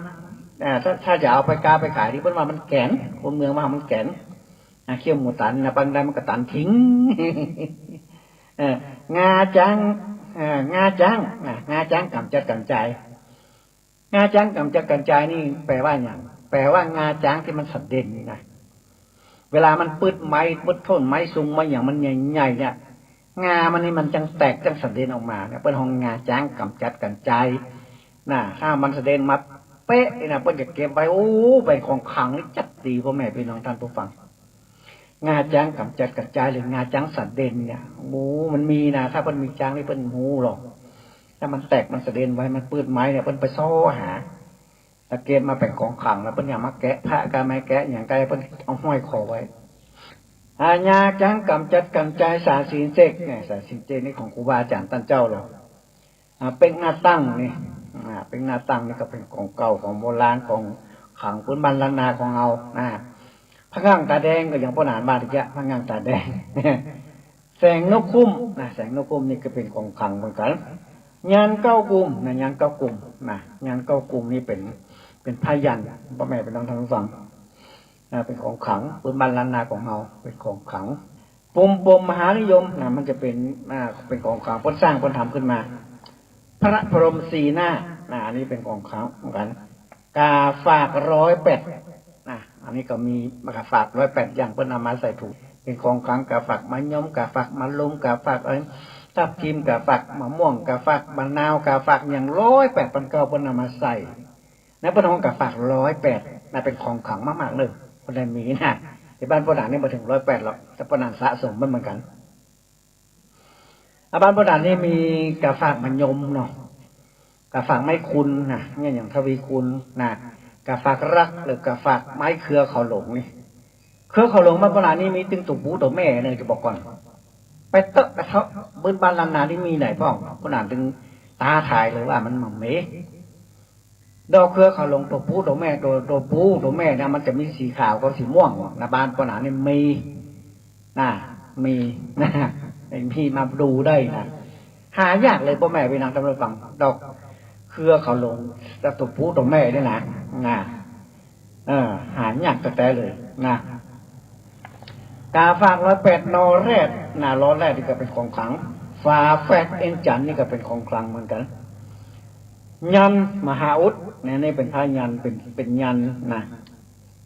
ถ้าจะเอาไปกาไปขายที่เพิ่นว่ามันแก่นคนเมืองมามันแก่นเขี้ยวหมูตันบางใดมันก็ตันทิ้งงาจัง จ้างกำจัดกำจายงาจ้างกำจัดกำจายนี่แปลว่าอย่างแปลว่างาจ้างที่มันสัดเด่นนี่นะเวลามันปืดไม้ปืดท่นไม้สูงไม้อย่างมันใหญ่ๆเนี่ยงามันนี่มันจังแตกจังสัดเด่นออกมาเนี่ยเป็นห้องงาจ้างกำจัดกำจายน่ะถ้ามันสัดเด่นมาเป๊ะนี่นะเพิ่นจะเก็บไว้โอ้เป็นของขลังนี่จัดดีพ่อแม่พี่น้องท่านผู้ฟังงาจ้างกำจัดกระจายหรืองาจ้างสันเด่นเนี่ยหมูมันมีนะถ้ามันมีจ้างนี่เป็นหมูหรอกถ้ามันแตกมันสะเด็นไว้มันปื้ดไม้เนี่ยเป็นไปซ้อหาตะเกียบมาเป็นของขลังแล้วเป็นอย่างมาแกะพระกาไม้แกะอย่างใดเป็นเอาห้อยคอไว้อาญาจ้างกำจัดกำจายสาสีเสกเนี่ยสาสีเจนี่ของครูบาอาจารย์ท่านเจ้าหรอกเป็นหน้าตั้งนี่เป็นหน้าตั้งนี่ก็เป็นของเก่าของโบราณของขลังพื้นบ้านล้านนาของเราพระงั่งตาแดงก็อย่างพ่อหนานมาทีเดียวพระงั่งตาแดงแสงนกคุ้มแสงนกคุ้มนี่ก็เป็นของขลังเหมือนกันยานเก้ากุมยานเก้ากุมยานเก้ากุมนี่เป็นพยัญชนะพ่อแม่เป็นน้องทางฟังเป็นของขลังพื้นบ้านล้านนาของเราเป็นของขลังปมมหานิยมมันจะเป็นของขลังพ้นสร้างพ้นทำขึ้นมาพระพรหมสีหน้าอันนี้เป็นของขลังเหมือนกันกาฝาก108อันนี้ก็มีมากาฝาก108อย่างเพิ่นนำมาใส่ถุงเป็นของขลังกาฝากมะยมกาฝากมะลุมกาฝากทับทิมกาฝากมะม่วงกาฝากมะนาวกาฝากอย่าง108ปันเก่าเพิ่นนำมาใส่ในเพิ่นเอากาฝาก108เป็นของขลังมากๆเลยเพิ่นได้มีนะที่บ้านพ่อหลานนี่บ่ถึง108หรอกแต่พ่อหลานสะสมมันเหมือนกันบ้านพ่อหลานนี่มีกาฝากมะยมเนาะกาฝากไม้คุณเนี่ยอย่างทวีคุณกาฝากรักหรือกาฝากไม้เครือเขาหลงนี่เครือเขาหลงบ้านโบราณนี่มีตึงตุ่มปูตัวแม่เลยจะบอกก่อนไปเตะไปเขาบื้นบ้านลานนาที่มีไหนพ่อโบราณถึงตาถ่ายเลยว่ามันหม่ำเมดอกเครือเขาหลงตัวปูตัวแม่ตัวปูตัวแม่เนี่ยมันจะมีสีขาวกับสีม่วงนะบ้านโบราณนี่มีมีมาดูได้หายากเลยพ่อแม่ไปนั่งตำรวจฟังดอกเครือเขาลงแต่ตัวผู้ตัวแม่ด้วยนะหายากแต่เลยกาฝาก108นอแรดล้อแรดนี่ก็เป็นของขลังฟ้าแฝดเอ็นจันนี่ก็เป็นของขลังเหมือนกันยันมหาอุดนี่เป็นพระยันเป็นยัน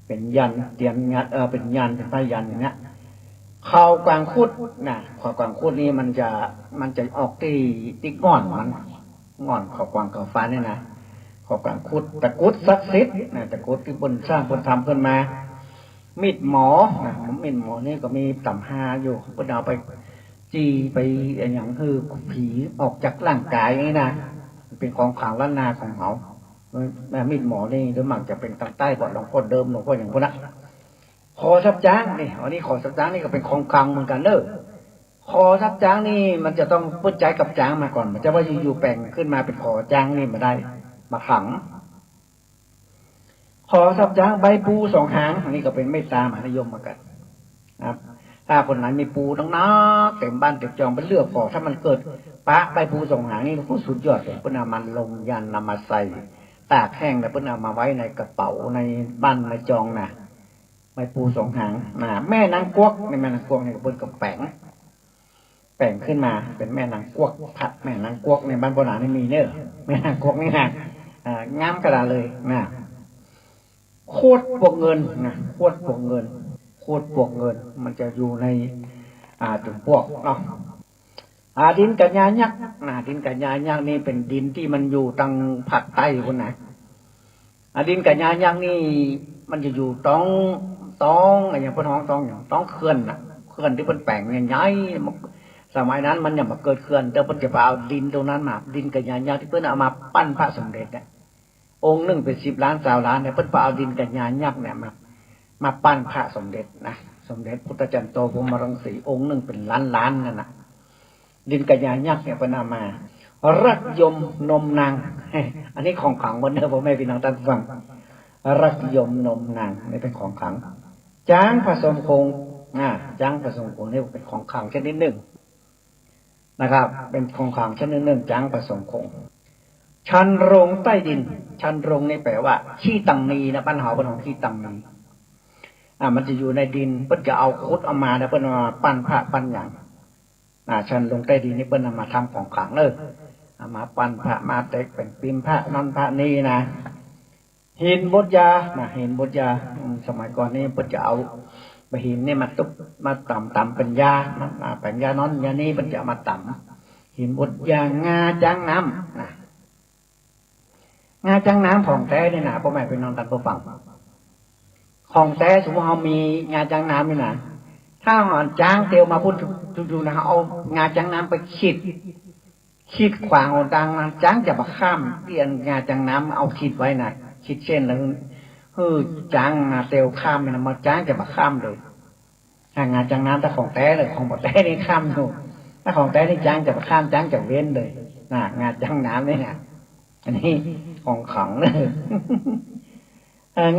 เป็นยันเตรียมยันเป็นยันเป็นพระยันอย่างเงี้ยข่าวกลางคุดข่าวกลางคุดนี่มันจะออกที่ง่อนมันง่อนข่าวกลางข่าวฟ้าเนี่ยข่าวกลางคุดตะกุดศักดิ์สิทธิ์ตะกุดที่บนสร้างบนทำขึ้นมามีดหมอมีดหมอนี่ก็มีต่ำ5อยู่เพิ่นเอาไปจีไปอย่างคือผีออกจากร่างกายนี่เป็นของขลังล้านนาของเขามีดหมอนี่โดยมากจะเป็นทางใต้บ่หลวงพ่อเดิมหลวงพ่ออย่างพวกนั้นคอซับจ้างนี่อันนี้คอซับจ้างนี่ก็เป็นของขลังเหมือนกันเด้อคอซับจ้างนี่มันจะต้องพุทธใจกับจ้างมาก่อนมันจะว่าอยู่ๆแปลงขึ้นมาเป็นคอจ้างนี่มาได้มาขลังคอซับจ้างใบปู2หางอันนี้ก็เป็นเมตตามหานิยมเหมือนกันครับถ้าคนไหนมีปูทั้งนักเต็มบ้านเต็มจองเป็นเลือกพอถ้ามันเกิดปะใบปู2หางนี่ผู้สุดยอดเลยเพิ่นเอามันลงยันนำมาใส่ตากแห้งแล้วเพิ่นเอามาไว้ในกระเป๋าในบ้านในจองใบปู2หางแม่นางกวกในแม่นางกวกนี่เพิ่นก็แปลงขึ้นมาเป็นแม่นางกวกพระแม่นางกวกในบ้านโบราณนี่มีเด้อแม่นางกวกนี่งามกระดาเลยโคตรพวกเงินโคตรพวกเงินโคตรพวกเงินมันจะอยู่ในจุดพวกเนาะดินกัญญายักษ์ดินกัญญายักษ์นี่เป็นดินที่มันอยู่ทางภาคใต้คนไหนดินกัญญายักษ์นี่มันจะอยู่ต้องอย่างพนห้องต้องเขื่อนที่เป็นแปลงใหญ่ๆสมัยนั้นมันยังมาเกิดเขื่อนแต่เพิ่นจะเอาดินตรงนั้นมาดินกัญญายักษ์ที่เพิ่นเอามาปั้นพระสมเด็จองค์หนึ่งเป็น10 ล้าน20 ล้านเนี่ยเพิ่นเอาดินกัญญายักษ์เนี่ยมาปั้นพระสมเด็จสมเด็จพุทธจันโตพรหมรังสีองค์หนึ่งเป็นล้านนั่นดินกัญญายักษ์เนี่ยเพิ่นเอามารักยมนมนางอันนี้ของขลังหมดเด้อพ่อแม่พี่น้องท่านฟังรักยมนมนางนี่เป็นของขลังจ้างผสมคงจ้างผสมคงนี่เป็นของขลังชนิดหนึ่งนะครับเป็นของขลังชนิดหนึ่งจ้างผสมคงชันโรงใต้ดินชันโรงนี่แปลว่าขี้ตังนีปัญหาปัญหาขี้ตังนีมันจะอยู่ในดินเพิ่นจะเอาขุดเอามาแล้วเพิ่นมาปั้นพระปั้นอย่างชันโรงใต้ดินนี่เพิ่นนำมาทำของขลังเลย มาปั้นพระมาเต็กเป็นปิมพระนั่นพระนี่นะหินบดยานะหินบดยาสมัยก่อนนี่เพิ่นจะเอาไปหินนี่มาตุบมาต่ำเป็นยามาเป็นยานอนยานี้เพิ่นจะเอามาต่ำหินบดยางาจังน้ำนะงาจังน้ำของแท้นี่นะพ่อแม่พี่น้องท่านผู้ฟังของแท้สมมติเรามีงาจังน้ำนี่นะถ้าหอนจ้างเตียวมาพูดดูนะเอางาจังน้ำไปขีดขวางหนทางจ้างจะมาข้ามเตียนงาจังน้ำเอาขีดไว้นะขีดเส้นแล้วจ้างงาเตียวข้ามนะมาจ้างจะมาข้ามเลยถ้างาจังน้ำถ้าของแท้เลยของบดแท้นี่ข้ามอยู่ถ้าของแท้นี่จ้างจะมาข้ามจ้างจะเว้นเลยนะงาจังน้ำนี่นะอันนี้ของขังเลย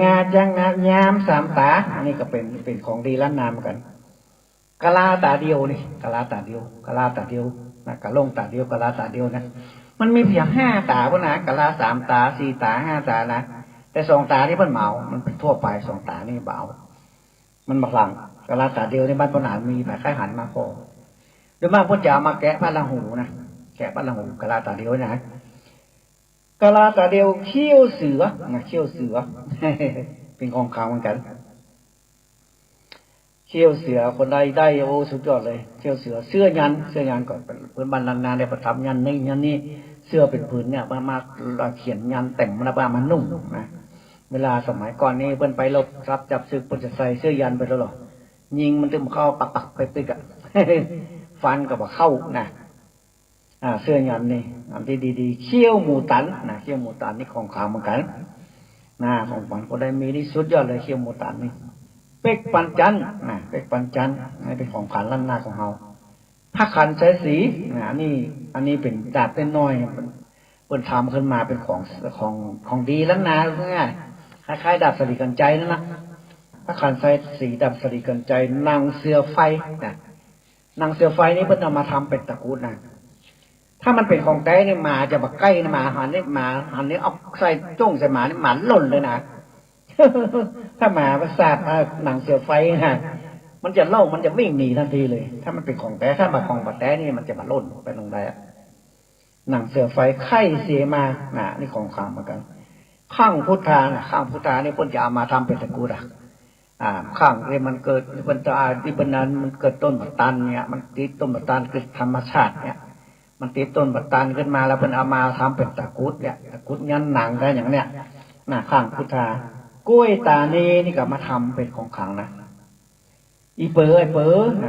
งาจังน้ำยามสามตาอันนี้ก็เป็นของดีล้านนาเหมือนกันกะลาตาเดียวนี่กะลาตาเดียวกะลาตาเดียวนะกะลงตาเดียวกะลาตาเดียวนะมันมีเพียง5 ตาพวกนะกะลา3 ตา4 ตา5 ตานะแต่2 ตานี่เพิ่นเมามันเป็นทั่วไป2 ตานี่เบามันบางกะลาตาเดียวในบ้านปนานมีแต่ค่ายหันมาพอโดยมากเพิ่นจะเอามาแกะพระละหูนะแกะพระละหูกะลาตาเดียวนะกะลาตาเดียวเขี้ยวเสือนะเขี้ยวเสือ เป็นของขลังเหมือนกันเขี้ยวเสือคนใดได้โอ้สุดยอดเลยเขี้ยวเสือเสื้อยันก่อนเป็นบรรลันนาในประทับยันนี่เสื้อเป็นผืนเนี่ยมาเขียนยันแต่งมันนุ่มนะเวลาสมัยก่อนนี่เพิ่นไปรบรับจับศึกเพิ่นจะใส่เสื้อยันไปแล้วหรอยิงมันตึมเข้าปักไปตึกอ่ะ ฟันก็บ่เข้านะเสื้อยันนี่อันที่ดีๆเขี้ยวหมูตันนะเขี้ยวหมูตันนี่ของขลังเหมือนกันนะของฝันก็ได้มีที่สุดยอดเลยเขี้ยวหมูตันนี่เป็กปันจันนะเป็กปันจันนี่เป็นของขลังล้านนาของเราผ้าขันใช้สีนะอันนี้เป็นดาบเป็นน้อยเพิ่นทำขึ้นมาเป็นของดีล้านนาง่ายคล้ายๆดาบสลีกันใจนั่นนะผ้าขันใช้สีดาบสลีกันใจนางเสือไฟนะนางเสือไฟนี่เพิ่นเอามาทำเป็นตะกรุดนะถ้ามันเป็นของแท้เนี่ยหมาจะบักใกล้นะหมาหันนี่เอาใส่จ้งใส่หมานี่หมาหล่นเลยนะ ถ้าหมาประสาทหนังเสือไฟนะมันจะเล่ามันจะวิ่งหนีทันทีเลยถ้ามันเป็นของแท้ถ้ามาของบัดแท้นี่มันจะมาหล่นไปลงได้หนังเสือไฟไข่เสียมานี่ของขลังเหมือนกันข้างพุทธาข้างพุทธานี่เพิ่นจะเอามาทำเป็นตะกรุดข้างนี่มันเกิดมันจะที่เป็นนั้นมันเกิดต้นบัตตันเนี่ยมันติดต้นบัตตันคือธรรมชาติเนี่ยมันติดต้นบัตตันขึ้นมาแล้วเพิ่นเอามาทำเป็นตะกรุดเนี่ยตะกรุดยันหนังได้อย่างเนี้ยข้างพุทธากล้วยตานีนี่ก็มาทำเป็นของขลังนะอีเป๋อ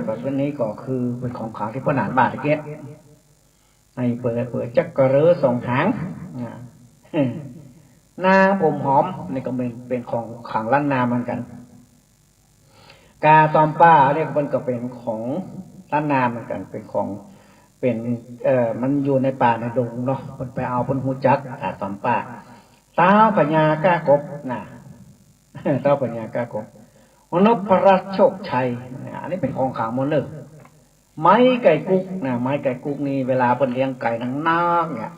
แบบนี้ก็คือเป็นของขลังที่พ่อหนานบาทเกี้ยไอ้เป๋อจักกระเรือสองหางหน้าผมหอมนี่ก็เป็นของขลังล้านนาเหมือนกันกาตอมป้าเนี่ยมันก็เป็นของล้านนาเหมือนกันเป็นของเป็นมันอยู่ในป่าในดงเนาะมันไปเอาเป็นหูจักกาตอมป้าเต้าปัญญากากบเต้าปัญญากากบนพรัตน์โชคชัยอันนี้เป็นของขลังหมดเลยไม้ไก่กุ๊กไม้ไก่กุ๊กนี่เวลาเพิ่นเลี้ยงไก่นักเนี่ย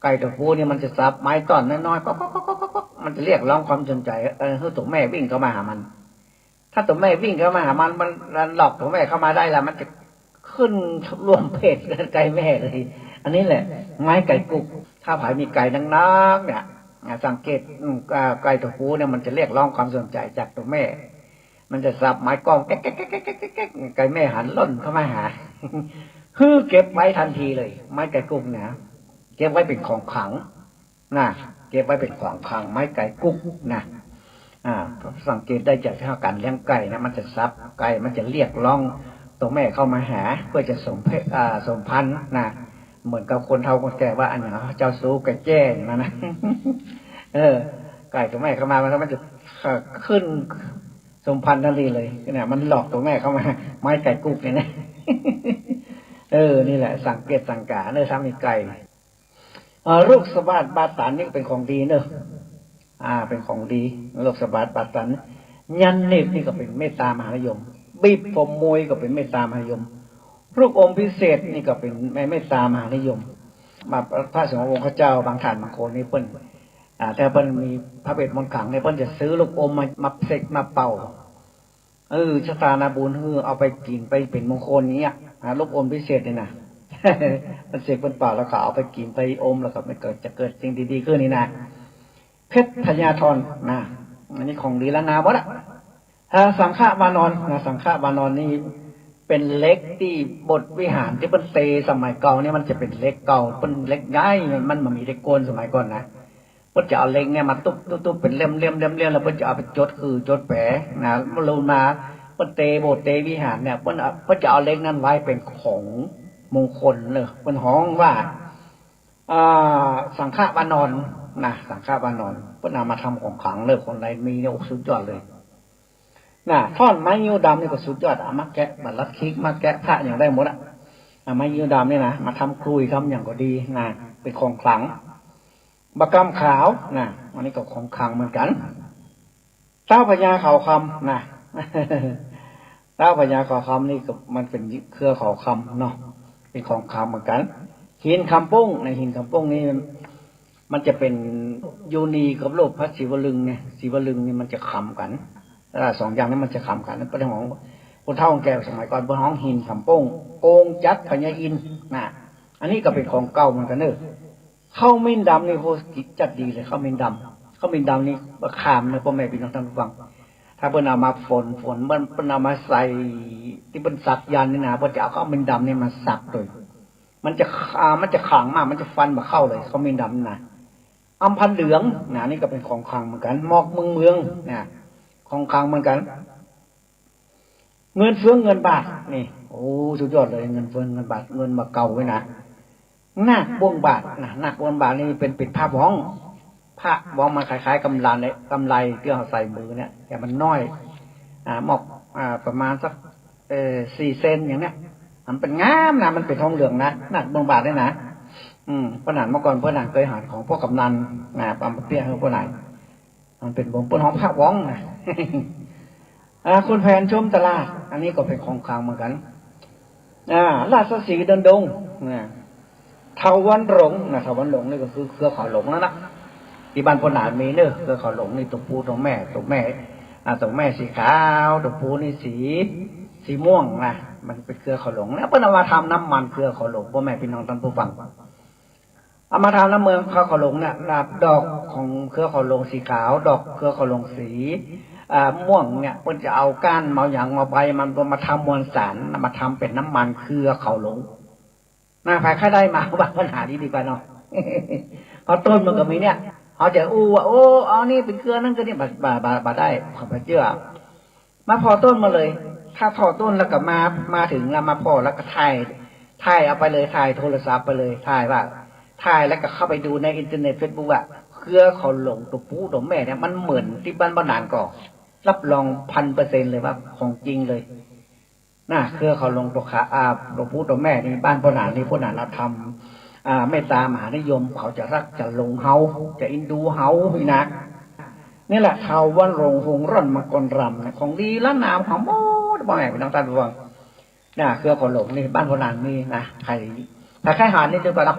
ไก่ตัวผู้นี่มันจะซับไม้ต้นน้อยๆมันจะเรียกร้องความสนใจให้ตัวแม่วิ่งเข้ามาหามันถ้าตัวแม่วิ่งเข้ามาหามันหลอกตัวแม่เข้ามาได้แล้วมันจะขึ้นรวมเพศไก่แม่เลยอันนี้แหละไม้ไก่กุ๊กถ้าผายมีไก่นักเนี่ยสังเกตไก่ตัวผู้เนี่ยมันจะเรียกร้องความสนใจจากตัวแม่มันจะสับไม้กล้องแก๊กไก่แม่หันล่นเข้ามาหาคือเก็บไว้ทันทีเลยไม้ไก่กุ๊กนะเก็บไว้เป็นของขลังเก็บไว้เป็นของขลังไม้ไก่กุ๊กนะสังเกตได้จากที่การเลี้ยงไก่นะมันจะซับไก่มันจะเรียกร้องตัวแม่เข้ามาหาเพื่อจะสมพันธุ์เหมือนกับคนเฒ่าคนแก่ว่าอันนี้เจ้าสู้ไก่แจ้นะไก่ตัวแม่เข้ามามันจะขึ้นสมพันธ์ทันทีเลยเนี่ยมันหลอกตัวแม่เข้ามาไม้ไก่กุ๊กเนี่ยนะ นี่แหละสังเกตสังกาทำให้ไก่ลูกสะบาดบาตันนี่เป็นของดีเป็นของดีลูกสะบาดบาตันยันเนตรนี่ก็เป็นเมตตามหานิยมบีบผมมวยก็เป็นเมตตามหานิยมลูกอมพิเศษนี่ก็เป็นเมตตามหานิยมมาพระสงฆ์องค์เจ้าบางท่านบางคนนี่เปิ้นแต่เปิ้นมีพระเวทมนต์ขลังเนี่ยเปิ้นจะซื้อลูกอมมาเสกมาเป่าชะตานาบุญเอาไปกินไปเป็นมงคลนี้ลูกอมพิเศษนี่นะ มันเสกเป็นเปล่าแล้วก็เอาไปกินไปอมแล้วก็ไม่จะเกิดสิ่งดีๆขึ้นนี่นะเพชรพญาธรนะอันนี้ของดีแล้วนะวะละสังฆวานอนนะสังฆวานอนนี่เป็นเล็กที่บทวิหารที่เป็นเตสมัยเก่าเนี่ยมันจะเป็นเล็กเก่าเป็นเล็กย้ายมันมีเล็กโกนสมัยก่อนนะเพิ่นจะเอาเล็กเนี่ยมาตุ๊บเป็นเล่มแล้วเพิ่นจะเอาไปจดคือจดแผลนะมาลงมาเพิ่นเตโบสถ์เตวิหารเนี่ยเพิ่นจะเอาเล็กนั้นไว้เป็นของมงคลเลยเพิ่นฮ้องว่าสังฆวานอนนะสังฆวานอนเพิ่นเอามาทำของขลังเลยคนใดมีเนี่ยสุดยอดเลยน่ะท่อนไม้ยิ้วดำนี่ก็สุดยอดมาแกะบัตรลัดคิกมาแกะพระอย่างได้หมดอ่ะไม้ยิ้วดำนี่นะมาทำครุยทำอย่างก็ดีนะเป็นของขลังบะกำขาวนะอันนี้ก็ของขลังเหมือนกันเต้าพญาเขาคำนะเต้าพญาเขาคำนี่ก็มันเป็นเครือเขาคำเนาะเป็นของขลังเหมือนกันหินคำปุ้งในหินคำปุ้งนี่มันจะเป็นยูนีกับโลกพระศิวลึงไงศิวลึงนี่มันจะคำกันสองอย่างนี้มันจะขำกันนั่นเป็นของคนเฒ่าของแก่สมัยก่อนบนห้องหินคำโป้งโกงจัดพญาอินนะอันนี้ก็เป็นของเก่าเหมือนกันเนอะข้าวมิ้นดำนี่โหจัดดีเลยข้าวมิ้นดำนี่ขามเนี่ยพ่อแม่พี่น้องท่านผู้ฟังถ้าเพิ่นเอามาฝนเพิ่นเอามาใส่ที่เป็นสักยันนี่นะเพิ่นจะเอาข้าวมิ้นดำนี่มาสักเลยมันจะขลังมากมันจะฟันมาเข้าเลยข้าวมิ้นดำนะอัมพันเหลืองนะนี่ก็เป็นของขลังเหมือนกันหมอกเมืองนะของขลังเหมือนกันเงินเฟ้อเงินบาทนี่โอ้สุดยอดเลยเงินเฟ้อเงินบาทเงินมาเก่าไว้นะนาคบวงบาทนะนาคบวงบาทนี่เป็นผ้าว้องมันคล้ายๆกำไรที่เราใส่มือเนี่ยแต่มันน้อยหมอกประมาณสัก4 เซนอย่างเนี้ยมันเป็นงามนะมันเป็นทองเหลืองนะนาคบวงบาทได้นะพระนานเมื่อก่อนพระนานเคยหาของพวกกำนันปามเปี้ยของพระนานมันเป็นวงเป็นของผ้าว้องนะคุณแผนชมตลาดอันนี้ก็เป็นของขลังเหมือนกันราชสีห์เดินดงเทาวันหลงเทาวันหลงนี่ก็คือเครือเขาหลงนั่นนะที่บ้านพนานมีเนอะเครือเขาหลงนี่ตัวผู้ตัวแม่ตัวแม่สีขาวตัวผู้นี่สีม่วงนะมันเป็นเครือเขาหลงแล้วเพิ่นเอามาทำน้ำมันเครือเขาหลงพ่อแม่พี่น้องท่านผู้ฟังเอามาทำน้ำเมืองเครือเขาหลงเนี่ยดอกของเครือเขาหลงสีขาวดอกเครือเขาหลงสีม่วงเนี่ยเพิ่นจะเอาก้านมาอย่างมาใบมันมาทำมวลสารมาทำเป็นน้ำมันเครือเขาหลงน่าใครได้มาบ้างปัญหาดีกว่าเนาะพอต้นมันก็มีเนี่ยเขาจะว่าโอ้เอานี่เป็นเครือนั่นก็นี่บาได้ขอบพระเจ้ามาพอต้นมาเลยถ้าพอต้นแล้วก็มาถึงแล้วมาพอแล้วก็ถ่ายเอาไปเลยถ่ายโทรศัพท์ไปเลยถ่ายแล้วก็เข้าไปดูในอินเทอร์เน็ตเฟซบุ๊กเครือเขาหลงตัวปูตัวแม่เนี่ยมันเหมือนที่บ้านนานก่อรับรอง1,000%เลยว่าของจริงเลยน่ะเครือเขาหลงตัวขาตัวปูตัวแม่นี่บ้านพ่อหนานนี่พ่อหนานเราทำเมตตามหานิยมเขาจะรักจะหลงเฮาจะอินดูเฮาพี่นักนี่แหละเทาวันหลงหงร่อนมากรรำนะของดีล้านนามของโม้บ่แม่พี่น้องท่านผู้ฟังน่ะเครือเขาหลงนี่บ้านพ่อหนานนี่นะใครหานี่จะไปรับ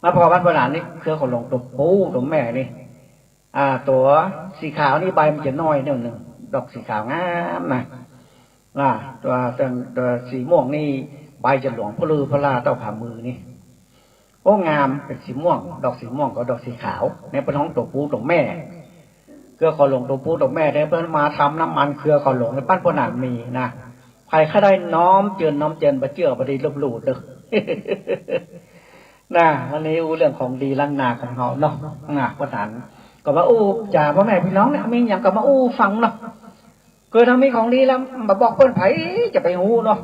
มาพอบ้านโบราณนี่เครือเขาหลงตัวปูตัวแม่นี่ตัวสีขาวนี่ใบมันจะน้อยหนึ่งดอกสีขาวงามนะตัวสีม่วงนี่ใบจะหลวงพลือพลาเต้าผ่ามือนี่โอ้งามเป็นสีม่วงดอกสีม่วงกับดอกสีขาวในเป็นท้องตัวปูตัวแม่เครือเขาหลงตัวปูตัวแม่ได้เพิ่นมาทำน้ำมันเครือเขาหลงในบ้านโบราณมีนะใครข้าได้น้อมเจริญบะเจือประดิษฐ์ลบหลู่เด้อนะวันนี้เรื่องของดีล้านนาของเขาเนาะประธานก็ว่าจ่าพ่อแม่พี่น้องเนี่ยมีอย่างก็มาฟังเนาะเกิดทำมีของดีแล้วมาบอกเพิ่นไผจะไปหูเนาะ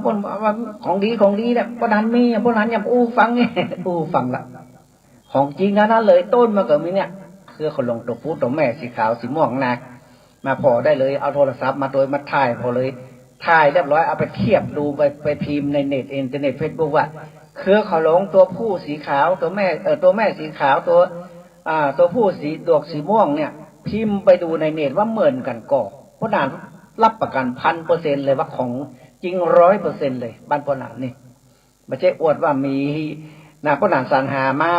เพิ่นว่าของดีเนี่ยประธานมีประธานอย่างฟังไงฟังละของจริงนั้นเลยต้นมาเกิดมีเนี่ยคือเขาลงตัวผู้ตัวแม่สีขาวสีม่วงนะมาพอได้เลยเอาโทรศัพท์มาโดยมาถ่ายพอเลยถ่ายเรียบร้อยเอาไปเทียบดูไปพิมพ์ในเน็ตอินเทอร์เน็ตเฟซบุ๊กว่าเครือเขาหลงตัวผู้สีขาวตัวแม่สีขาวตัวผู้สีดอกสีม่วงเนี่ยพิมพ์ไปดูในเน็ตว่าเหมือนกันก่อเพราะนั้นรับประกัน1,000%เลยว่าของจริง100%เลยบ้านพ่อหนานนี่ไม่ใช่อวดว่ามีพ่อหนานสรรหามา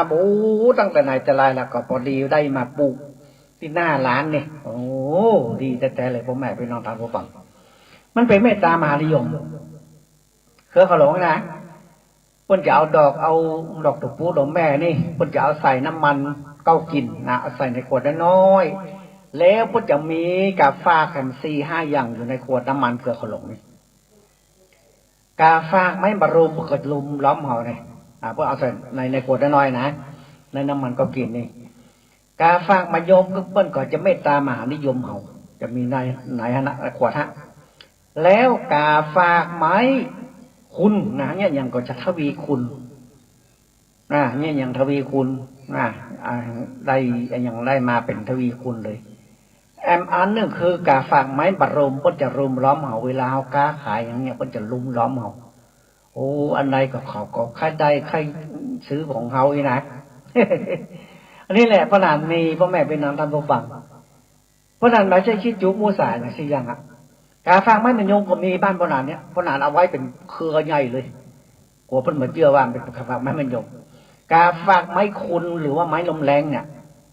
ตั้งแต่ไหนแต่ไรแล้วก็พอดีได้มาปลูกที่หน้าร้านนี่โอ้ดีแท้ๆเลยพ่อแม่พี่น้องท่านผู้ฟังมันเป็นเมตตามหานิยม เครือขลงนะเพิ่นจะเอาดอกตะปูดอกแม่นี่เพิ่นจะเอาใส่น้ำมันเก้ากินนะเอาใส่ในขวดน้อยๆแล้วเพิ่นจะมีกาฝากกัน4-5อย่างอยู่ในขวดน้ำมันเครือขลงนี่กาฝากไม่บรรลุก็ลุมล้อมเฮาเนี่ยเพื่อเอาใส่ในขวดน้อยๆนะในน้ำมันเก้ากินนี่กาฝากมายมก็เปิ้นก็จะเมตตามหานิยมเฮาจะมีในขวดฮะแล้วกาฝากไม้คุณนะเนี่ยยังก็จะทวีคุณนะเนี่ยยังทวีคุณนะได้ยังได้มาเป็นทวีคุณเลยอันนึงคือกาฝากไม้บัดรมก็จะรุมล้อมเฮาเวลาเฮาค้าขายอย่างเงี้ยก็จะรุมล้อมเฮาโอ้อันใดก็เขาก็ใครได้ใครซื้อของเฮาอีนะ อันนี้แหละพระนานมีพ่อแม่เป็นนางท่านผู้ฟังพระนานไม่ใช่คิดจุกมูสายนะสิยังอ่ะกาฝากไม้มันยงก็มีบ้านพระนานเนี่ยพระนานเอาไว้เป็นเครือใหญ่เลยกลัวเพิ่นเหมือนเชื่อว่าเป็นกาฝากไม้มันยงกาฝากไม้คุณหรือว่าไม้ลมแรงเนี่ย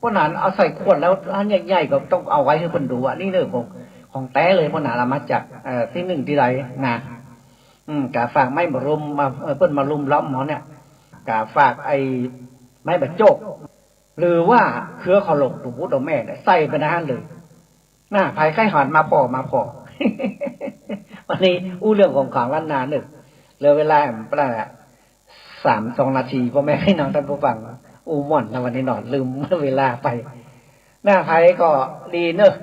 พระนานเอาใส่ขวดแล้วอันใหญ่ๆก็ต้องเอาไว้ให้เพิ่นดูว่านี่เรื่องของแท้เลยพระนานเอามาจากที่หนึ่งที่ใดนะกาฝากไม้บรมมาเพิ่นมารุมล้อมหมอเนี่ยกาฝากไอ้ไม้บรรจกหรือว่าเครือขลงถูกพุทธแม่เนี่ยใส่ไปในนั้นเลยหน้าภายใกล้หันมาพอ วันนี้อู้เรื่องของขังล้านนาหนึ่งเหลือเวลาประมาณ3-2 นาทีพ่อแม่ให้น้องท่านผู้ฟังอู้ม่อนนะวันนี้นอนลืมเวลาไปหน้าภายก็ดีเนอะ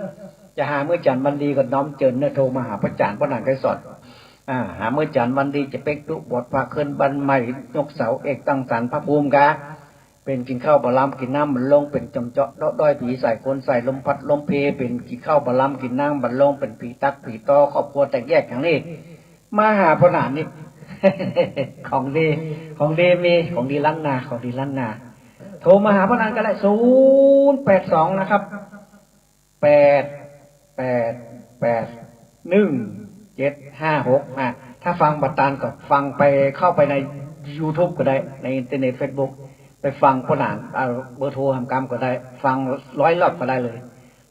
จะหาเมื่อจันทร์วันดีก็น้อมเจิญเนอะโทรมาหาพระอาจารย์พระนางไกรสอนหาเมื่อจันทร์วันดีจะเป็กตุบทพาขึ้นบันใหม่ยกเสาเอกตั้งสรรพระภูมิกาเป็นกินข้าวบะลำกินน้ำบันลงเป็นจำเจาะด้อยผีใส่คนใส่ลมพัดลมเพเป็นกินข้าวบะลำกินน้ำบันลงเป็นผีตักผีตอครอบครัวแตกแยกอย่างนี้มาหาพระนานนี่ ของดีมีของดีล้านนาของดีล้านนาโทรมาหาพระนานก็ได้082นะครับ8881756ถ้าฟังบัตรตานก็ฟังไปเข้าไปใน YouTube ก็ได้ในอินเทอร์เน็ต Facebook ไปฟังพระนานเบอร์โทรทำกรรมก็ได้ฟัง100 รอบก็ได้เลย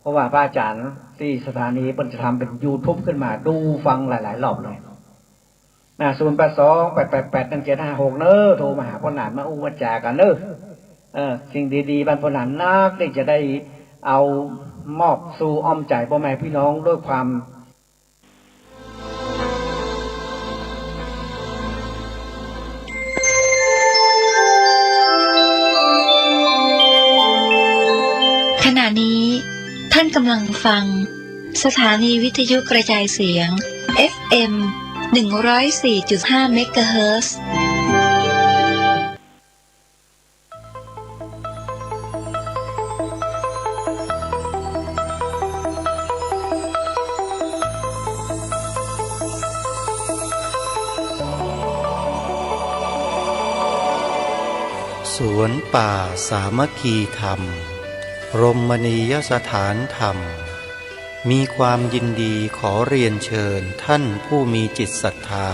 เพราะว่าพระอาจารย์ที่สถานีเพิ่นจะทำเป็น YouTube ขึ้นมาดูฟังหลายๆรอบเลย082888756เนอะโทรมาหาพระนานมาอู้มาจากันเนอะสิ่งดีๆบ้านพระนานนักที่จะได้เอามอบสู่อ้อมใจพ่อแม่พี่น้องด้วยความขณะนี้ท่านกำลังฟังสถานีวิทยุกระจายเสียง FM 104.5 เมกะเฮิรตซ์ สวนป่าสามัคคีธรรมรมณียสถานธรรมมีความยินดีขอเรียนเชิญท่านผู้มีจิตศรัทธา